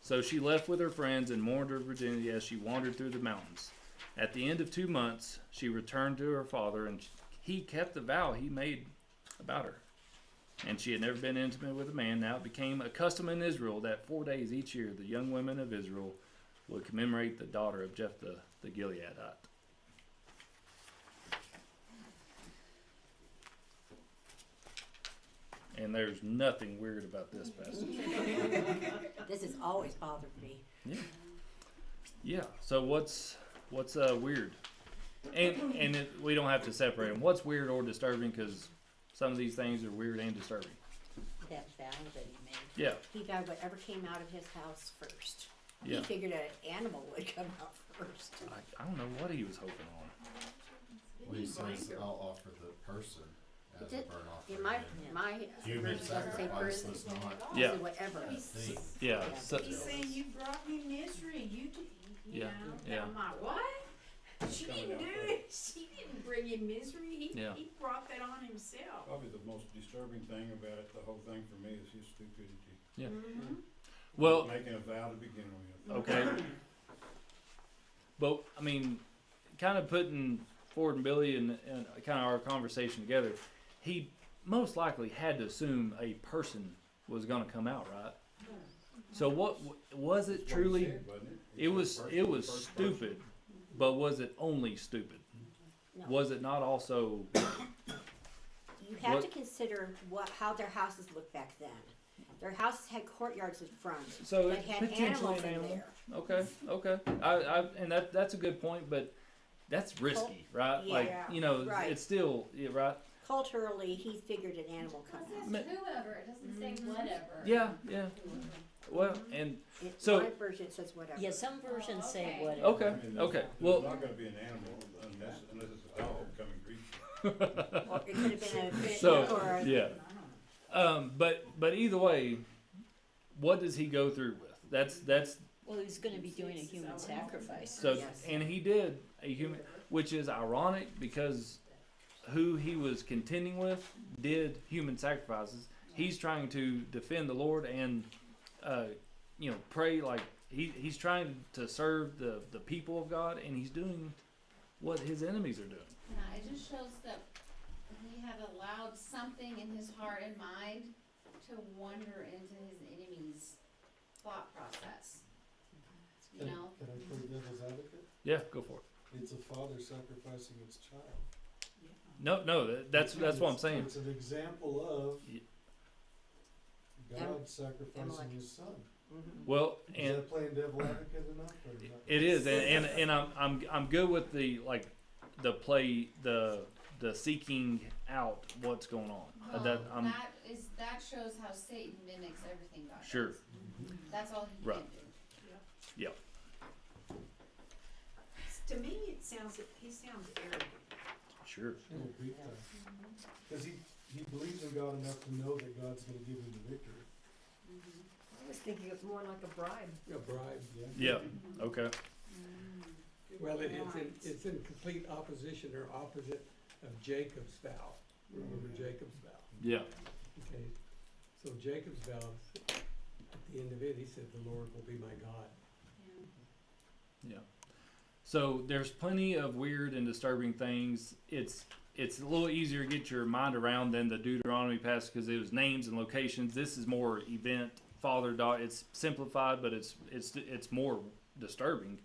So she left with her friends and mourned her virginity as she wandered through the mountains. At the end of 2 months, she returned to her father, and he kept the vow he made about her. And she had never been intimate with a man. Now it became a custom in Israel that 4 days each year the young women of Israel would commemorate the daughter of Jephthah the Gileadite. And there's nothing weird about this passage. This has always bothered me. Yeah. So what's weird? And we don't have to separate them. What's weird or disturbing? Because some of these things are weird and disturbing. That vow that he made. Yeah. He vowed whatever came out of his house first. Yeah. He figured an animal would come out first. I don't know what he was hoping on. Well, he says, "I'll offer the person as a burnt offering." In my Human version doesn't say sacrifice person. was not. Yeah. Say whatever. Thing. Yeah. Yeah. So, He's saying you brought me misery. You did. You Yeah, know. yeah. I'm like, what? She didn't do it. She didn't bring him misery. He Yeah. he brought that on himself. Probably the most disturbing thing about it, the whole thing for me, is his stupidity. Yeah. Mm-hmm. Well, Making a vow to begin with. okay. But I mean, kind of putting Ford and Billy and kind of our conversation together, he most likely had to assume a person was going to come out, right? So what was it That's what he truly? said, wasn't it? It was First- it was first stupid, but was it only stupid? No. Was it not also? You have What- to consider how their houses looked back then. Their houses had courtyards in front So that it had potentially animals an in animal. there. Okay. And that's a good point, but that's risky, right? Yeah. Like Right. it's still right. Culturally, he figured an animal come It out. says whoever, it doesn't say whatever. Yeah. Well, and In So- my version, it says whatever. Yeah, some versions say okay. whatever. okay, I mean, there's okay. not- Well, There's not gonna be an animal unless it's a dog coming greet you. Or it could have been a fish So, or a, yeah. But either way, what does he go through with? That's Well, he's gonna be doing a human sacrifice. so, Yes. and he did a human, which is ironic because who he was contending with did human sacrifices. He's trying to defend the Lord and, pray like he's trying to serve the people of God, and he's doing what his enemies are doing. Yeah, it just shows that he had allowed something in his heart and mind to wander into his enemy's thought process. You know? Can I play devil's advocate? Yeah, go for it. It's a father sacrificing its child. No, that's what I'm saying. It's an example of Ye- God sacrificing Amalek. his son. Mhm. Well, Is and that playing devil advocate enough or not? it is, and I'm good with the seeking out what's going on. Well, That that shows how Satan mimics everything God Sure. does. That's all he Right. can do. To me, he sounds arrogant. sure. Oh, big time. Cause he believes in God enough to know that God's gonna give him the victory. I was thinking it's more like a bribe. A bribe. Yeah. Okay. Well, it's in complete opposition or opposite of Jacob's vow. Remember Jacob's vow? Yeah. Okay, so Jacob's vow, at the end of it, he said, "The Lord will be my God." Yeah. So there's plenty of weird and disturbing things. It's a little easier to get your mind around than the Deuteronomy passage because it was names and locations. This is more event, father, daughter. It's simplified, but it's more disturbing.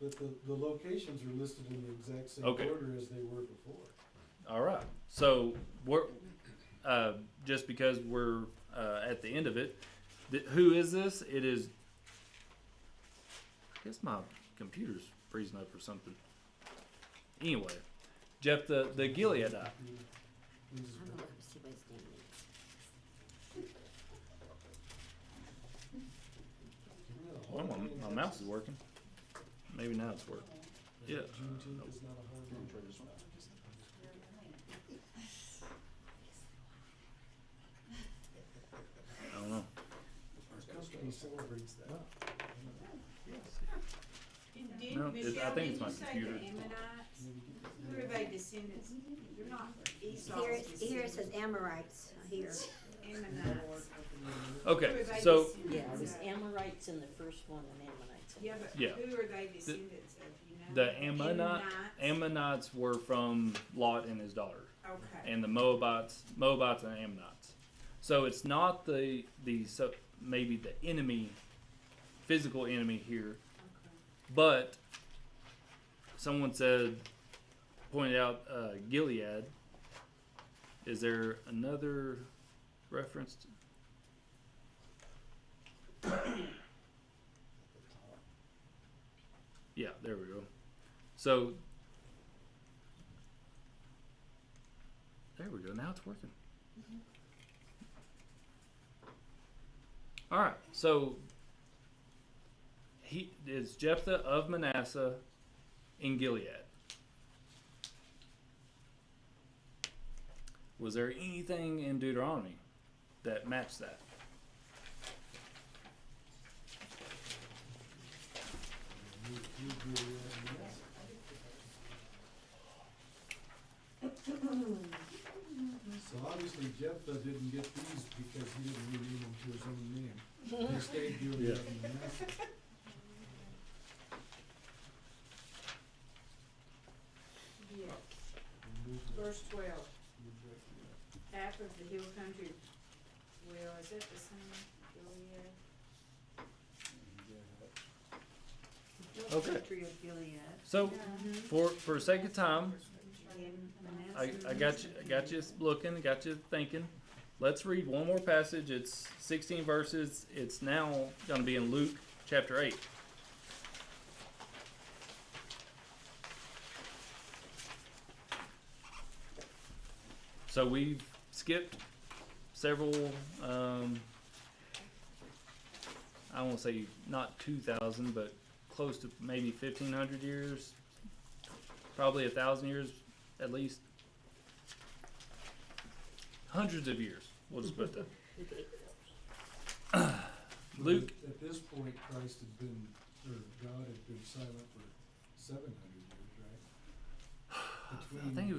But the locations are listed in the exact same Okay. order as they were before. All right. So we're just because we're at the end of it. Who is this? It is. I guess my computer's freezing up or something. Anyway, Jephthah the Gileadite. This is I'm gonna look and see what his name is. Well, my mouse is working. Maybe now it's working. Yeah. Juneteenth is not a holiday. I don't know. Our company celebrates that. And did, No, Michelle, I think did it's my you say the computer. Ammonites? Who are they descendants? They're not Esau's Here, descendants. here it says Amorites, here. Ammonites. Okay, Who are they so descendants Yeah, it was of? Amorites in the first one and Ammonites. in Yeah, the but Yeah. who are they descendants of, you know? the Ammonites were from Lot and his daughter, Okay. and the Moabites and Ammonites. So it's not the so maybe the enemy, physical enemy here, Okay. but someone pointed out Gilead. Is there another reference? Yeah, there we go. So there we go. Now it's working. All right. So he is Jephthah of Manasseh in Gilead. Was there anything in Deuteronomy that matched that? So obviously Jephthah didn't get these because he didn't rename them to his own name. They stayed Gilead and Manasseh. Yeah. Verse 12. Half of the hill country. Well, is that the same? Gilead? Hill Okay. country of Gilead. So for sake of time, I Manasseh. got you looking, got you thinking. Let's read one more passage. It's 16 verses. It's now going to be in Luke chapter 8. So we've skipped several, I won't say not 2,000, but close to maybe 1,500 years, probably 1,000 years at least. Hundreds of years. We'll just put that. Luke. At this point, Christ had been, or God had been silent for 700 years, right? I think it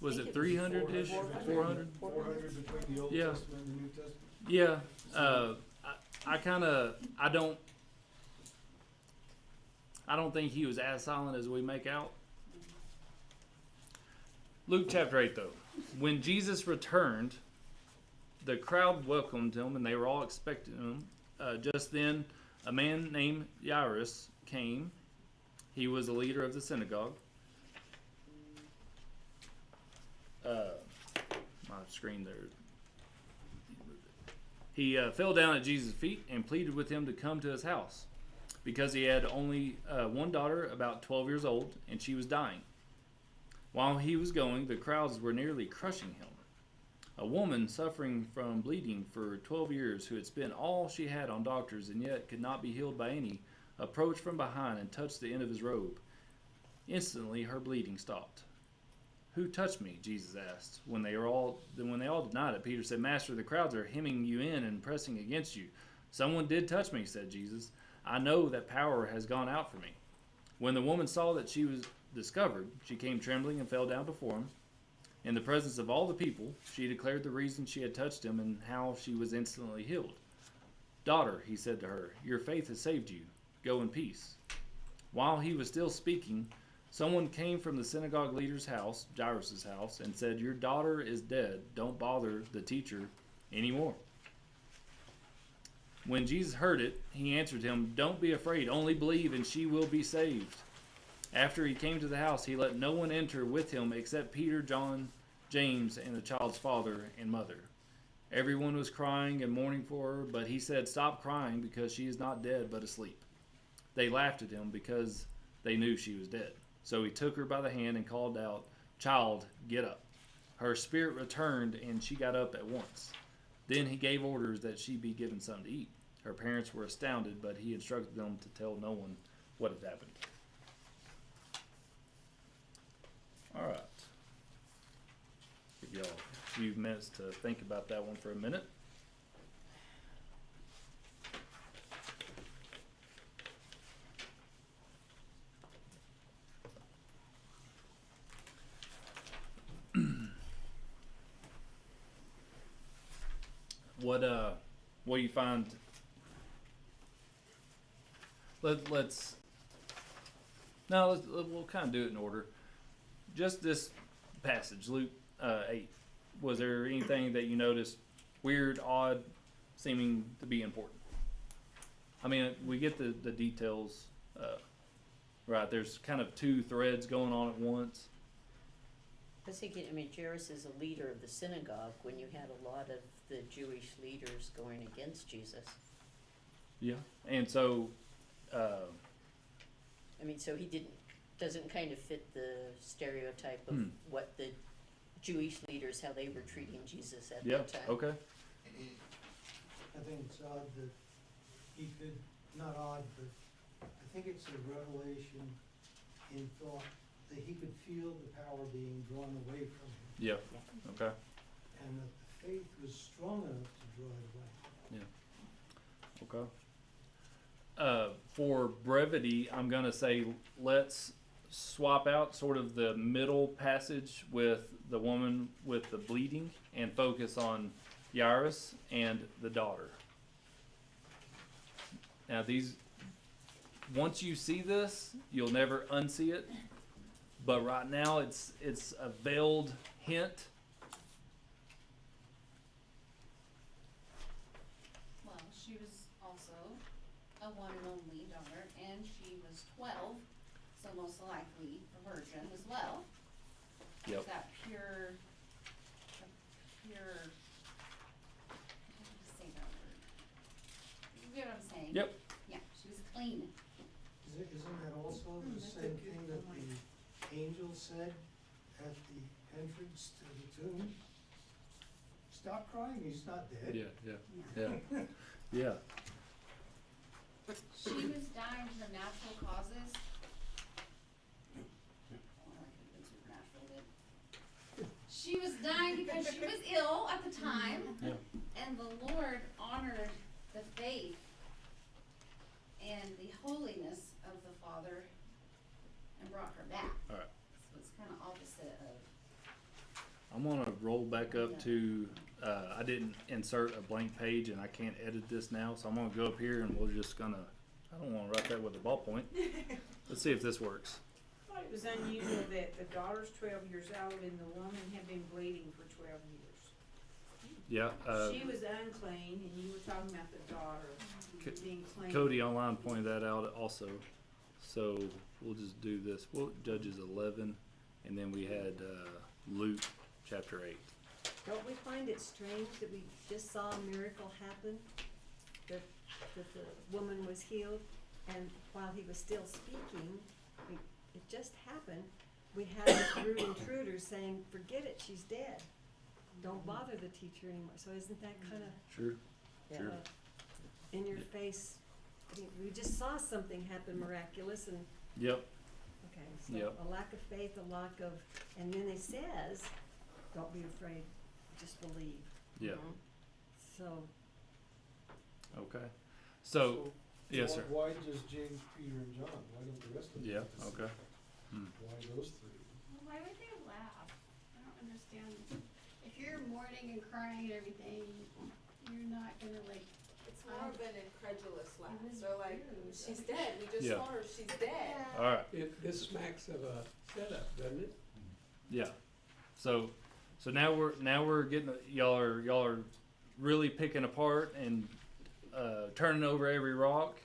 was it 300-ish? 400? 400 between the Old Yeah. Testament and the New Testament? Yeah. I don't think he was as silent as we make out. Luke chapter 8 though. When Jesus returned, the crowd welcomed him and they were all expecting him. Just then, a man named Jairus came. He was a leader of the synagogue. My screen there. He fell down at Jesus' feet and pleaded with him to come to his house because he had only one daughter, about 12 years old, and she was dying. While he was going, the crowds were nearly crushing him. A woman suffering from bleeding for 12 years, who had spent all she had on doctors and yet could not be healed by any, approached from behind and touched the end of his robe. Instantly, her bleeding stopped. "Who touched me?" Jesus asked. When they all denied it, Peter said, "Master, the crowds are hemming you in and pressing against you." "Someone did touch me," said Jesus. "I know that power has gone out from me." When the woman saw that she was discovered, she came trembling and fell down before him. In the presence of all the people, she declared the reason she had touched him and how she was instantly healed. "Daughter," he said to her, "your faith has saved you. Go in peace." While he was still speaking, someone came from the synagogue leader's house, Jairus' house, and said, "Your daughter is dead. Don't bother the teacher anymore." When Jesus heard it, he answered him, "Don't be afraid, only believe and she will be saved." After he came to the house, he let no one enter with him except Peter, John, James, and the child's father and mother. Everyone was crying and mourning for her, but he said, "Stop crying, because she is not dead but asleep." They laughed at him because they knew she was dead. So he took her by the hand and called out, "Child, get up." Her spirit returned and she got up at once. Then he gave orders that she be given something to eat. Her parents were astounded, but he instructed them to tell no one what had happened. All right. Give y'all a few minutes to think about that one for a minute. what you find? We'll kind of do it in order. Just this passage, Luke 8. Was there anything that you noticed weird, odd, seeming to be important? I mean, we get the details, right? There's kind of two threads going on at once. I was thinking, Jairus is a leader of the synagogue when you had a lot of the Jewish leaders going against Jesus. Yeah. And so, so he doesn't kind of fit the stereotype of what the Jewish leaders, how they were treating Jesus at that time. Okay. I think it's odd that he could, not odd, but I think it's a revelation in thought that he could feel the power being drawn away from him. Yeah. Okay. And that the faith was strong enough to draw it away. Okay. For brevity, I'm going to say let's swap out sort of the middle passage with the woman with the bleeding and focus on Jairus and the daughter. Now once you see this, you'll never unsee it. But right now it's a veiled hint. Well, she was also a one and only daughter, and she was 12, so most likely a virgin as well. Yep. That pure, how do you say that word? You get what I'm saying? Yep. Yeah, she was clean. Isn't that also the same thing that the angel said at the entrance to the tomb? Stop crying, he's not dead. Yeah. She was dying from natural causes. She was dying because she was ill at the time, and the Lord honored the faith and the holiness of the Father and brought her back. All right. So it's kind of opposite of. I'm going to roll back up to, I didn't insert a blank page and I can't edit this now, so I'm going to go up here and we're just going to, I don't want to write that with a ballpoint. Let's see if this works. I thought it was unusual that the daughter's 12 years old and the woman had been bleeding for 12 years. Yeah. She was unclean, and you were talking about the daughter being clean. Cody online pointed that out also. So we'll just do this. Judges 11, and then we had Luke chapter 8. Don't we find it strange that we just saw a miracle happen? That the woman was healed, and while he was still speaking, it just happened. We had this rude intruder saying, "Forget it, she's dead. Don't bother the teacher anymore." So isn't that kind of Sure. Sure. in your face? I mean, we just saw something happen miraculous, and Yep. okay, so Yep. a lack of faith, a lack of, and then it says, "Don't be afraid, just believe." Yeah. So Okay. So yes, sir. Why just James, Peter, and John? Why don't the rest of them? Yeah. just- Okay. Why those three? Well, why would they laugh? I don't understand. If you're mourning and crying and everything, you're not gonna like. It's more of an incredulous laugh. It was So like, weird. she's dead. We just Yeah. saw her. She's dead. All right. This smacks of a setup, doesn't it? Yeah. So now we're getting y'all are really picking apart and turning over every rock.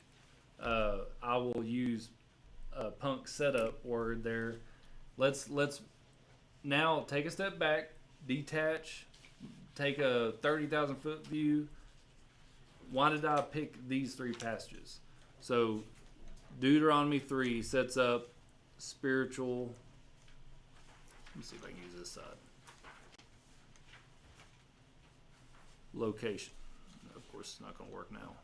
I will use a punk setup word there. Let's now take a step back, detach, take a 30,000 foot view. Why did I pick these three passages? So Deuteronomy 3 sets up spiritual. Let me see if I can use this side. Location. Of course, it's not going to work now.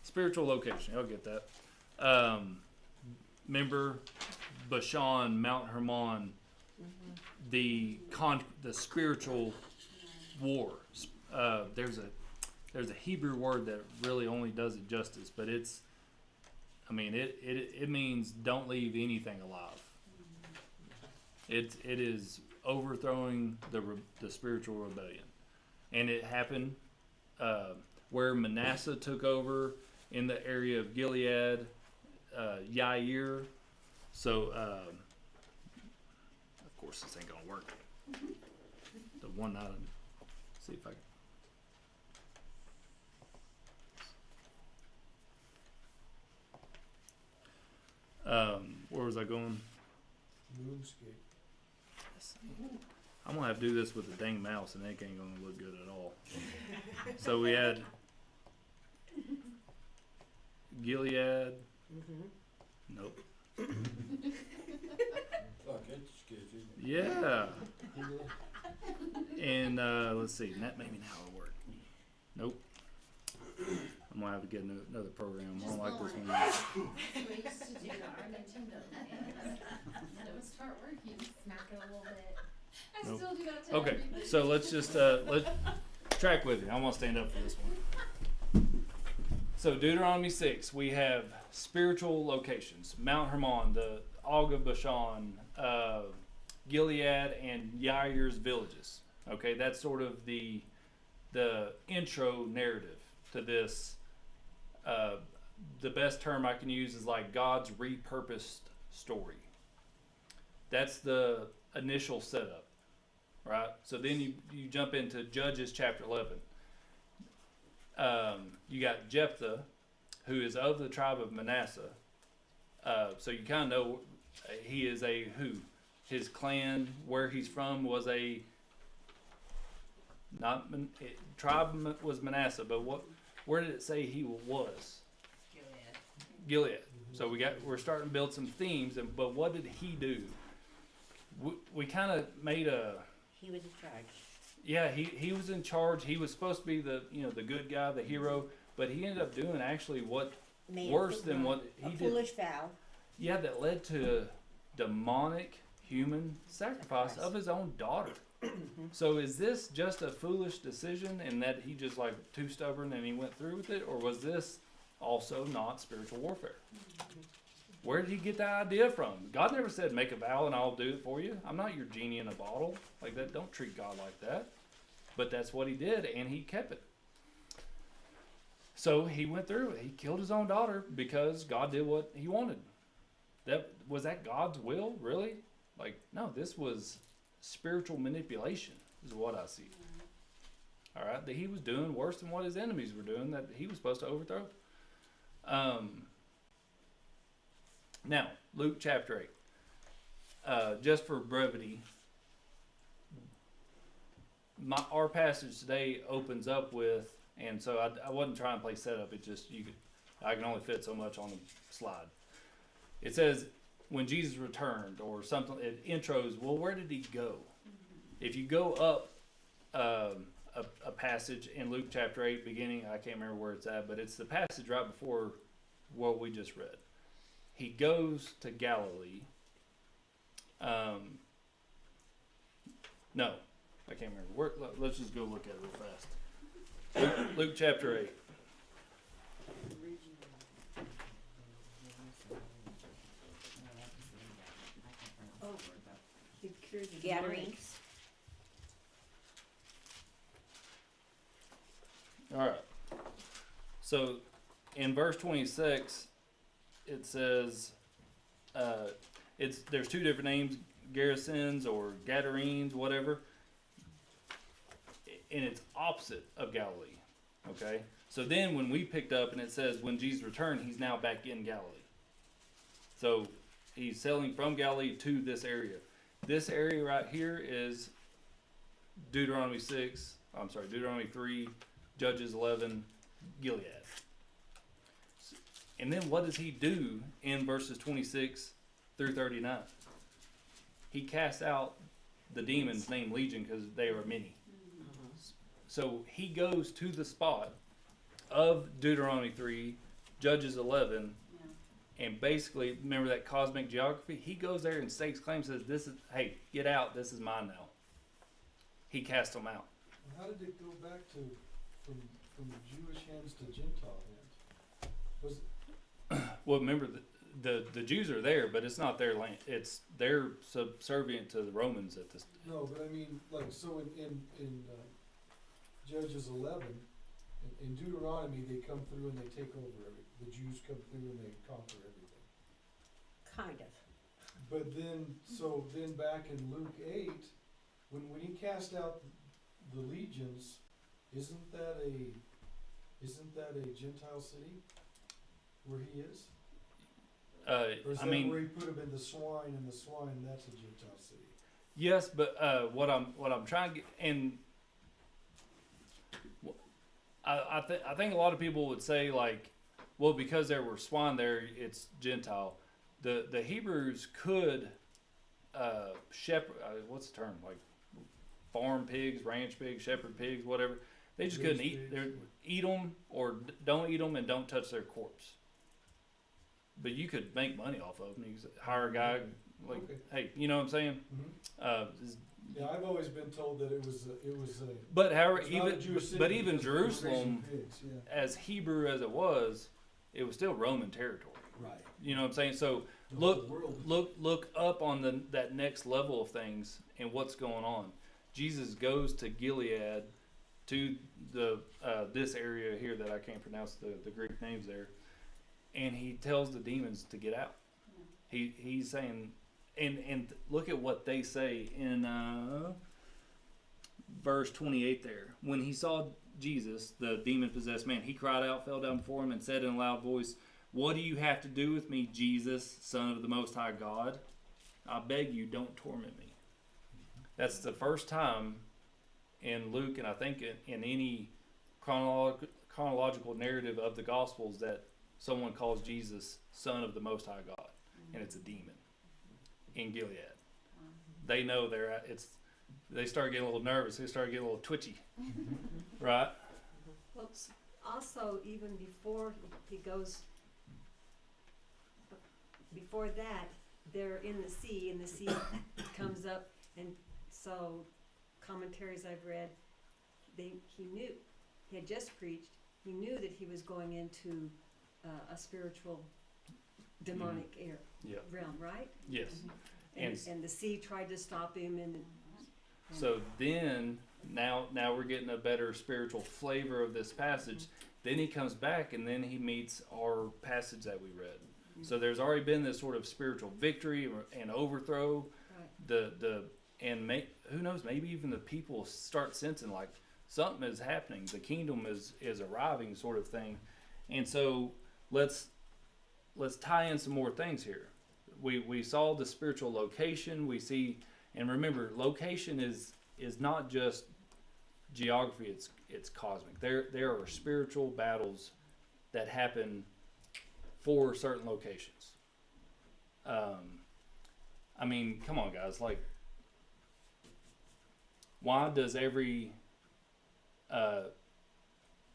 Spiritual location. I'll get that. Remember Bashan, Mount Hermon, the spiritual war. There's a Hebrew word that really only does it justice, but it means don't leave anything alive. It is overthrowing the spiritual rebellion, and it happened where Manasseh took over in the area of Gilead, Yair. So, of course, this ain't gonna work. The one item. See if I can. Where was I going? Moonscape. I'm gonna have to do this with the dang mouse, and it ain't gonna look good at all. So we had Gilead. Nope. Fuck, that scares you. Yeah. And let's see. That maybe now it'll work. Nope. I'm gonna have to get another program. I don't like this one. We used to do our Nintendo games. And it would start working, smack it a little bit. I Nope. still do that to Okay, everything. so let's just let's track with me. I want to stand up for this one. So Deuteronomy 6, we have spiritual locations: Mount Hermon, the Og of Bashan, Gilead, and Yair's villages. Okay, that's sort of the intro narrative to this. The best term I can use is like God's repurposed story. That's the initial setup, right? So then you jump into Judges chapter 11. You got Jephthah, who is of the tribe of Manasseh. So you kind of know he is a who. His clan, where he's from, was a tribe was Manasseh, but where did it say he was? Gilead. So we're starting to build some themes, but what did he do? We kind of made He was in charge. Yeah, he was in charge. He was supposed to be the good guy, the hero, but he ended up doing actually worse than what he did. A foolish vow. Yeah, that led to demonic human sacrifice of his own daughter. So is this just a foolish decision and that he just like too stubborn and he went through with it, or was this also not spiritual warfare? Where did he get that idea from? God never said make a vow and I'll do it for you. I'm not your genie in a bottle. Like that, don't treat God like that. But that's what he did, and he kept it. So he went through it. He killed his own daughter because God did what he wanted. Was that God's will, really? Like, no, this was spiritual manipulation is what I see. All right, that he was doing worse than what his enemies were doing, that he was supposed to overthrow. Now, Luke chapter 8. Just for brevity, our passage today opens up with, and so I wasn't trying to play setup. It just I can only fit so much on the slide. It says when Jesus returned, or something. It intros. Well, where did he go? If you go up a passage in Luke chapter 8, beginning, I can't remember where it's at, but it's the passage right before what we just read. He goes to Galilee. No, I can't remember. Let's just go look at it real fast. Luke chapter 8. Gatherings. All right. So in verse 26, it says there's two different names, Gerasenes or Gadarenes, whatever, and it's opposite of Galilee. Okay. So then when we picked up and it says when Jesus returned, he's now back in Galilee. So he's sailing from Galilee to this area. This area right here is Deuteronomy 3, Judges 11, Gilead. And then what does he do in verses 26 through 39? He casts out the demons named Legion because they are many. So he goes to the spot of Deuteronomy 3, Judges 11, and basically, remember that cosmic geography? He goes there and stakes claim, says, hey, get out, this is mine now. He cast them out. How did it go back to from Jewish hands to Gentile hands? Was Well, remember, the Jews are there, but it's not their land. They're subservient to the Romans at this. No, but I mean, like, so in Judges 11, in Deuteronomy, they come through and they take over everything. The Jews come through and they conquer everything. Kind of. But then back in Luke 8, when he cast out the legions, isn't that a Gentile city where he is? Or is that where he put him in the swine, and the swine, that's a Gentile city? Yes, but what I'm trying to get, and I think a lot of people would say, like, well, because there were swine there, it's Gentile. The Hebrews could shepherd. What's the term? Like farm pigs, ranch pigs, shepherd pigs, whatever. They just couldn't eat them, or don't eat them, and don't touch their corpse. But you could make money off of them. You could hire a guy, like, hey, you know what I'm saying? Mm-hmm. Yeah, I've always been told that it was But however, even even Jerusalem, pigs, yeah. as Hebrew as it was still Roman territory. Right. You know what I'm saying? So look up on that next level of things and what's going on. Jesus goes to Gilead, to the this area here that I can't pronounce the Greek names there, and he tells the demons to get out. He's saying, and look at what they say in verse 28 there. When he saw Jesus, the demon-possessed man, he cried out, fell down before him, and said in a loud voice, "What do you have to do with me, Jesus, Son of the Most High God? I beg you, don't torment me." That's the first time in Luke, and I think in any chronological narrative of the Gospels, that someone calls Jesus Son of the Most High God, and it's a demon in Gilead. They know they start getting a little nervous. They start getting a little twitchy, right? Well, also, even before he goes, before that, they're in the sea, and the sea comes up, and so commentaries I've read, he knew, he had just preached, he knew that he was going into a spiritual demonic realm, right? Yes. And the sea tried to stop him, and so then now we're getting a better spiritual flavor of this passage. Then he comes back, and then he meets our passage that we read. So there's already been this sort of spiritual victory and overthrow. Right. Who knows, maybe even the people start sensing like something is happening. The kingdom is arriving, sort of thing. And so let's tie in some more things here. We saw the spiritual location. We see, and remember, location is not just geography. It's cosmic. There are spiritual battles that happen for certain locations. I mean, come on, guys. Like, why does every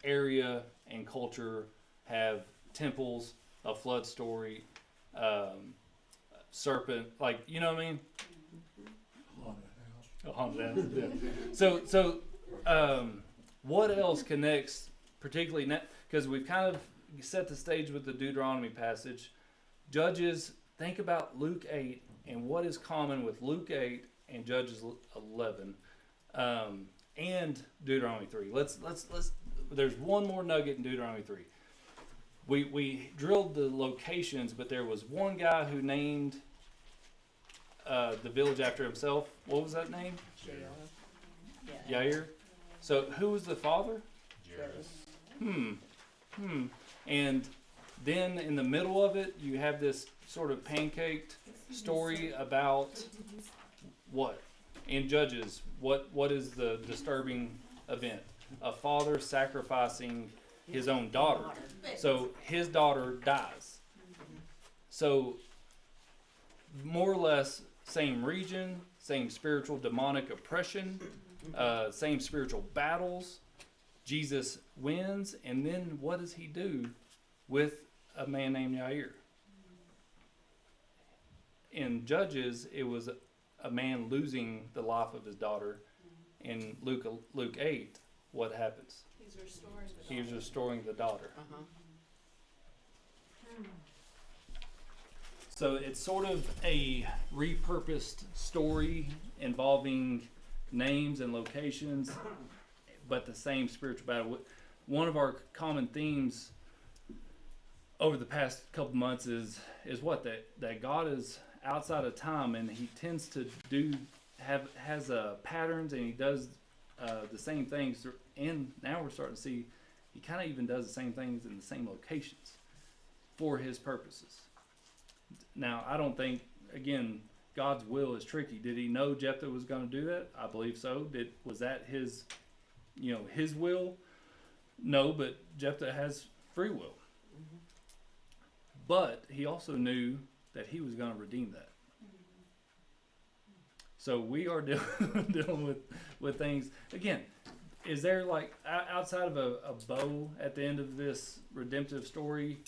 area and culture have temples, a flood story, serpent? Like, you know what I mean? Haunted house. Yeah. So, what else connects, particularly because we've kind of set the stage with the Deuteronomy passage. Judges, think about Luke 8 and what is common with Luke 8 and Judges 11, and Deuteronomy 3. Let's. There's one more nugget in Deuteronomy 3. We drilled the locations, but there was one guy who named the village after himself. What was that name? Yair. So who was the father? Jairus. And then in the middle of it, you have this sort of pancaked story about what? In Judges, what is the disturbing event? A father sacrificing his own daughter. So his daughter dies. So more or less same region, same spiritual demonic oppression, same spiritual battles. Jesus wins, and then what does he do with a man named Yair? In Judges, it was a man losing the life of his daughter. In Luke 8, what happens? He's restoring the daughter. So it's sort of a repurposed story involving names and locations, but the same spiritual battle. One of our common themes over the past couple months is what that God is outside of time, and He tends to has patterns, and He does the same things. And now we're starting to see He kind of even does the same things in the same locations for His purposes. Now, I don't think, again, God's will is tricky. Did He know Jephthah was going to do that? I believe so. Was that His will? No, but Jephthah has free will. Mm-hmm. But he also knew that he was going to redeem that. So we are dealing with things. Again, is there like outside of a bow at the end of this redemptive story,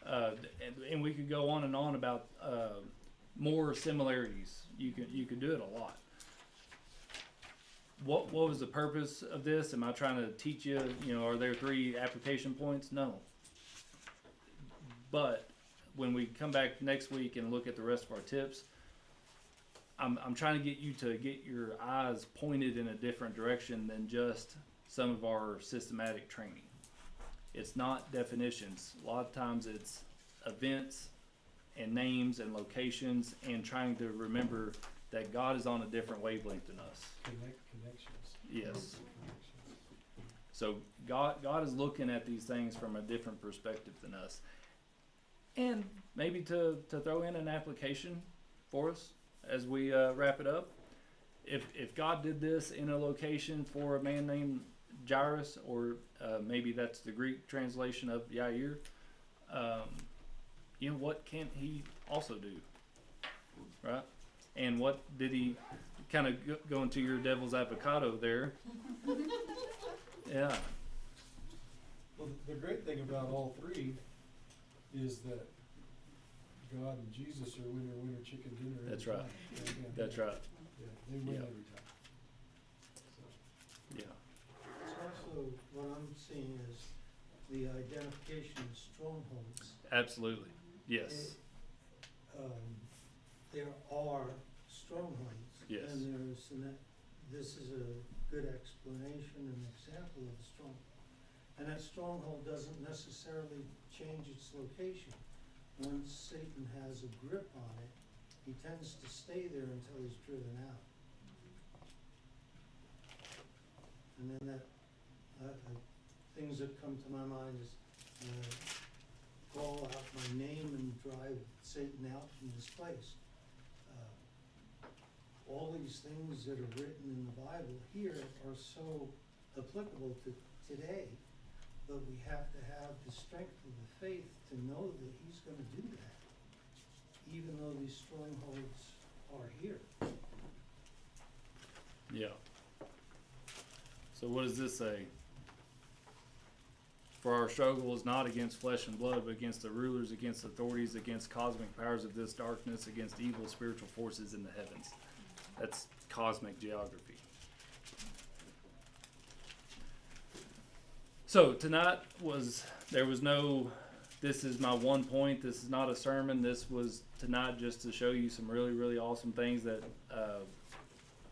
and we could go on and on about more similarities. You could do it a lot. What was the purpose of this? Am I trying to teach you? Are there 3 application points? No. But when we come back next week and look at the rest of our tips, I'm trying to get you to get your eyes pointed in a different direction than just some of our systematic training. It's not definitions. A lot of times it's events and names and locations, and trying to remember that God is on a different wavelength than us. Connections. Yes. So God is looking at these things from a different perspective than us. And maybe to throw in an application for us as we wrap it up. If God did this in a location for a man named Jairus, or maybe that's the Greek translation of Yair, what can't He also do? Right? And what did He kind of go into your devil's avocado there? Yeah. Well, the great thing about all 3 is that God and Jesus are winner, chicken dinner. That's right. That's right. Yeah, they win Yeah. every time. So. Yeah. It's also, what I'm seeing is the identification of strongholds. Absolutely. Yes. There are strongholds. Yes. And this is a good explanation and example of a stronghold. And that stronghold doesn't necessarily change its location. Once Satan has a grip on it, he tends to stay there until he's driven out. And then things that come to my mind is call out my name and drive Satan out from this place. All these things that are written in the Bible here are so applicable to today, but we have to have the strength of the faith to know that He's going to do that, even though these strongholds are here. Yeah. So what does this say? For our struggle is not against flesh and blood, but against the rulers, against authorities, against cosmic powers of this darkness, against evil spiritual forces in the heavens. That's cosmic geography. So tonight there was no, this is my one point, this is not a sermon, this was tonight just to show you some really, really awesome things that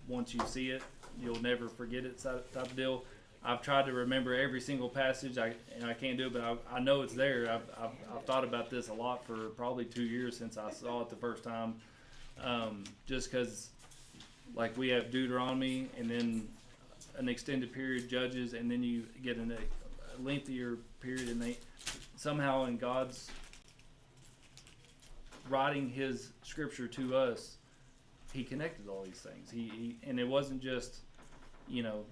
once you see it, you'll never forget it type of deal. I've tried to remember every single passage, and I can't do it, but I know it's there. I've thought about this a lot for probably 2 years since I saw it the first time, just because, like, we have Deuteronomy, and then an extended period Judges, and then you get a lengthier period, and they somehow in God's writing His scripture to us, He connected all these things. He and it wasn't just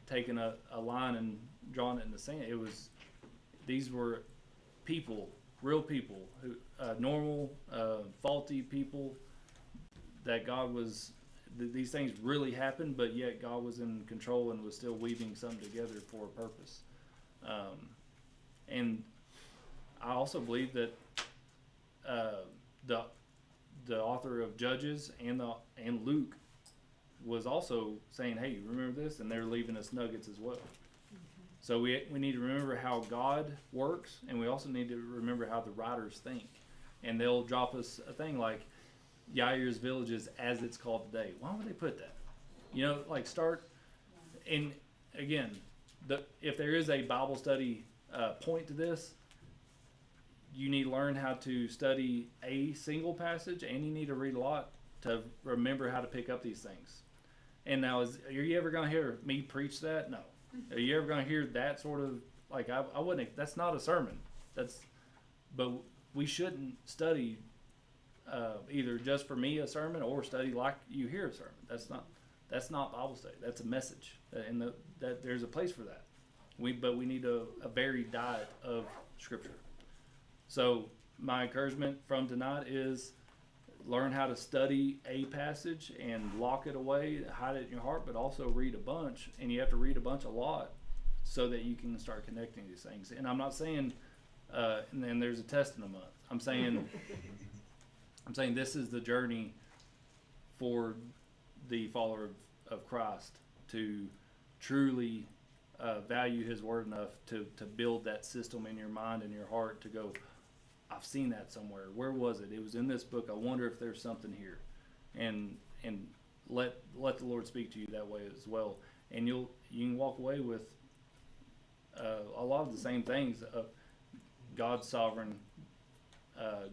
taking a line and drawing it in the sand. These were people, real people, who normal, faulty people, that God was. These things really happened, but yet God was in control and was still weaving something together for a purpose. And I also believe that the author of Judges and Luke was also saying, "Hey, remember this?" And they're leaving us nuggets as well. So we need to remember how God works, and we also need to remember how the writers think. And they'll drop us a thing like, Yair's Villages as it's called today. Why would they put that? You know, like start, and again, if there is a Bible study point to this, you need to learn how to study a single passage, and you need to read a lot to remember how to pick up these things. And now, are you ever going to hear me preach that? No. Are you ever going to hear that sort of, like, I wouldn't, that's not a sermon. But we shouldn't study either just for me a sermon or study like you hear a sermon. That's not Bible study. That's a message. And that there's a place for that. But we need a varied diet of Scripture. So my encouragement from tonight is learn how to study a passage and lock it away, hide it in your heart, but also read a bunch. And you have to read a bunch a lot so that you can start connecting these things. And I'm not saying, and then there's a test in a month. I'm saying this is the journey for the follower of Christ to truly value His Word enough to build that system in your mind and your heart to go, I've seen that somewhere. Where was it? It was in this book. I wonder if there's something here, and let the Lord speak to you that way as well. And you can walk away with a lot of the same things. God's sovereign.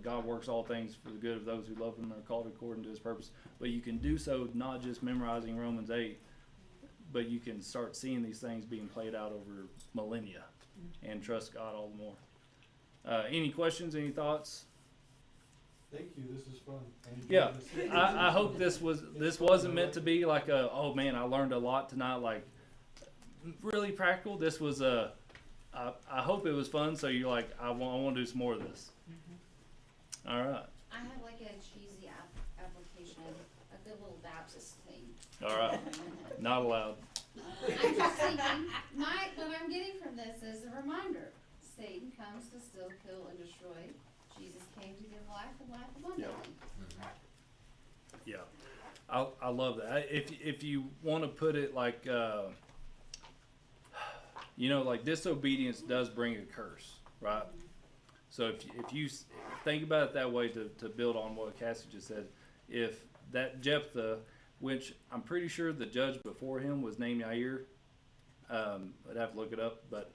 God works all things for the good of those who love Him and are called according to His purpose. But you can do so not just memorizing Romans 8, but you can start seeing these things being played out over millennia, and trust God all the more. Any questions? Any thoughts? Thank you, this is fun. Yeah, I hope this wasn't meant to be like oh man, I learned a lot tonight, like really practical. This was I hope it was fun, so you're like, I want to do some more of this. All right. I have like a cheesy application, a good little Baptist thing. All right. Not allowed. I'm just thinking, what I'm getting from this is a reminder. Satan comes to steal, kill, and destroy. Jesus came to give life and life abundantly. Yeah. I love that. If you want to put it like, like disobedience does bring a curse, right? So if you think about it that way to build on what Cassie just said, if that Jephthah, which I'm pretty sure the judge before him was named Yair, I'd have to look it up, but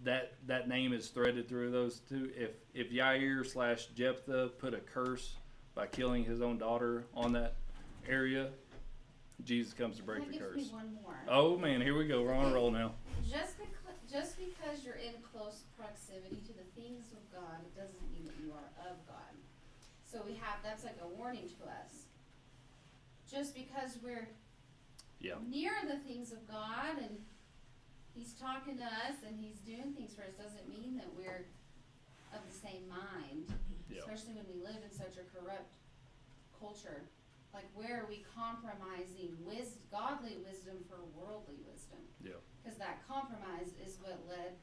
that name is threaded through those two. If Yair / Jephthah put a curse by killing his own daughter on that area, Jesus comes to break the curse. That gives me one more. Oh man, here we go. We're on a roll now. Just because you're in close proximity to the things of God, it doesn't mean that you are of God. So that's like a warning to us. Just because we're near the things of God and He's talking to us and He's doing things for us doesn't mean that we're of the same mind. Especially when we live in such a corrupt culture. Like, where are we compromising godly wisdom for worldly wisdom? Yeah. Because that compromise is what led,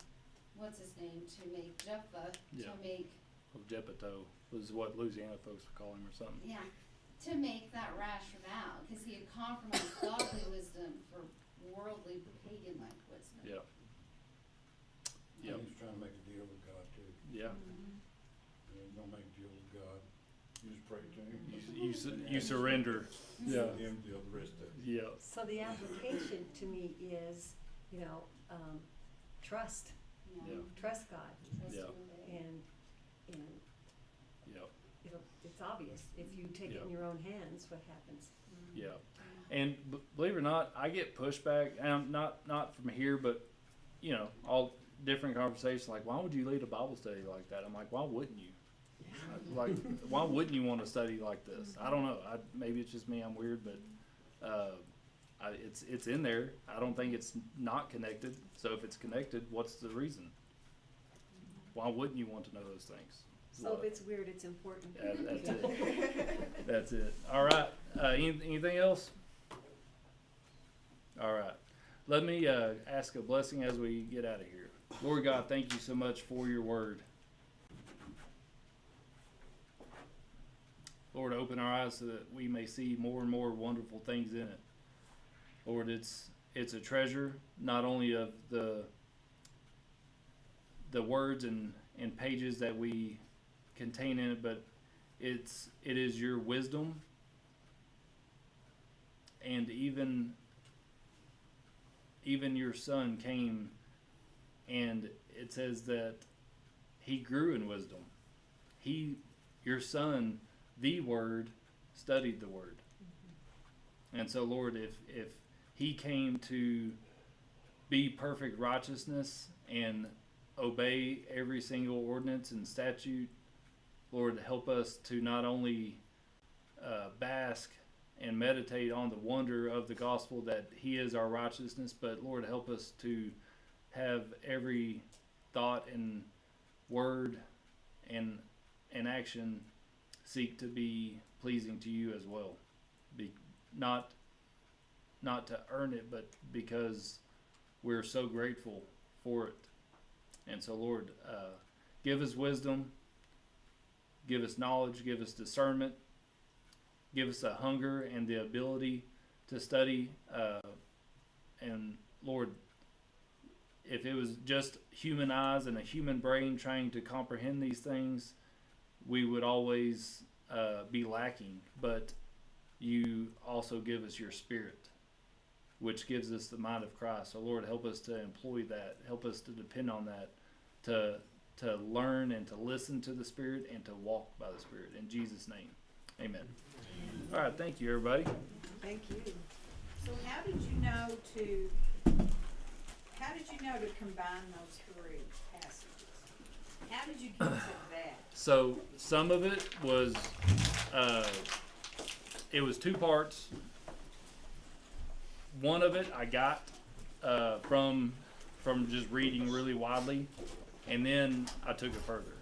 what's his name, to make Jephthah, Jephthah was what Louisiana folks would call him or something. Yeah. To make that rash vow, because he had compromised godly wisdom for worldly, pagan-like wisdom. Yeah. Yeah. He's trying to make a deal with God too. Yeah. You don't make a deal with God. You just pray to Him. You surrender. Yeah. Him deal the rest of it. Yeah. So the application to me is, trust. Yeah. Trust God. Trust Yeah. him. And Yep. it's obvious. If you take it in your own hands, what happens? Yeah. And believe it or not, I get pushback, and not from here, but all different conversations. Like, why would you lead a Bible study like that? I'm like, why wouldn't you? Like, why wouldn't you want to study like this? I don't know. Maybe it's just me. I'm weird, but it's in there. I don't think it's not connected. So if it's connected, what's the reason? Why wouldn't you want to know those things? So if it's weird, it's important. That's it. That's it. All right. Anything else? All right. Let me ask a blessing as we get out of here. Lord God, thank you so much for your word. Lord, open our eyes so that we may see more and more wonderful things in it. Lord, it's a treasure, not only of the words and pages that we contain in it, but it is your wisdom, and even your son came, and it says that he grew in wisdom. Your son, the Word, studied the Word. And so, Lord, if he came to be perfect righteousness and obey every single ordinance and statute, Lord, help us to not only bask and meditate on the wonder of the gospel that he is our righteousness, but Lord, help us to have every thought and word and action seek to be pleasing to you as well. Not to earn it, but because we're so grateful for it. And so, Lord, give us wisdom, give us knowledge, give us discernment, give us a hunger and the ability to study. And Lord, if it was just human eyes and a human brain trying to comprehend these things, we would always be lacking. But you also give us your Spirit, which gives us the mind of Christ. So Lord, help us to employ that. Help us to depend on that, to learn and to listen to the Spirit and to walk by the Spirit. In Jesus' name, amen. All right, thank you, everybody. Thank you. So how did you know to combine those three passages? How did you get to that? So some of it was, it was two parts. One of it I got from just reading really widely, and then I took it further.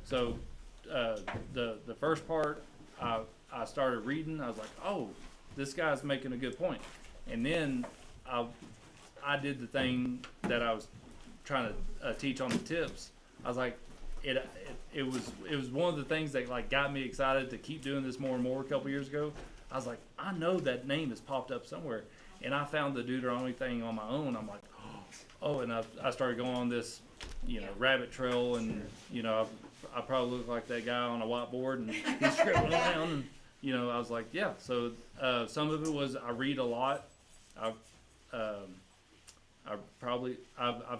So the first part I started reading. I was like, oh, this guy's making a good point. And then I did the thing that I was trying to teach on the tips. I was like, it was one of the things that like got me excited to keep doing this more and more a couple years ago. I was like, I know that name has popped up somewhere. And I found the Deuteronomy thing on my own. I'm like, oh, and I started going on this, rabbit trail, and I probably look like that guy on a whiteboard, and he's scribbling around, and I was like, yeah. So some of it was I read a lot. I've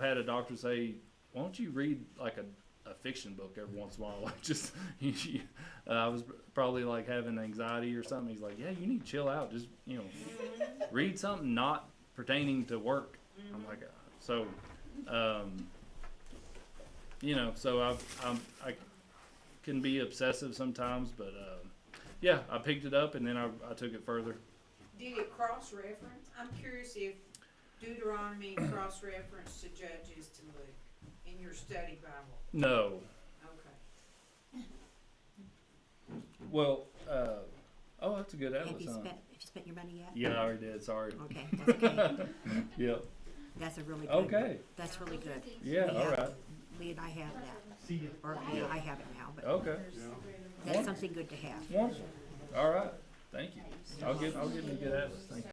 had a doctor say, why don't you read like a fiction book every once in a while? Like just I was probably like having anxiety or something. He's like, yeah, you need to chill out. Just read something not pertaining to work. I'm like, so so I can be obsessive sometimes, but yeah, I picked it up and then I took it further. Did it cross-reference? I'm curious if Deuteronomy cross-referenced to Judges to Luke in your study Bible. No. Okay. Well, oh, that's a good atlas, Have you huh? spent your money yet? Yeah, I already did. Sorry. Okay, that's okay. Yep. That's a really good. Okay. That's really good. Yeah. All right. Lee and I have that. Or I have it now, but Okay. that's something good to have. Wonderful. All right. Thank you. I'll give me a good atlas. Thank you.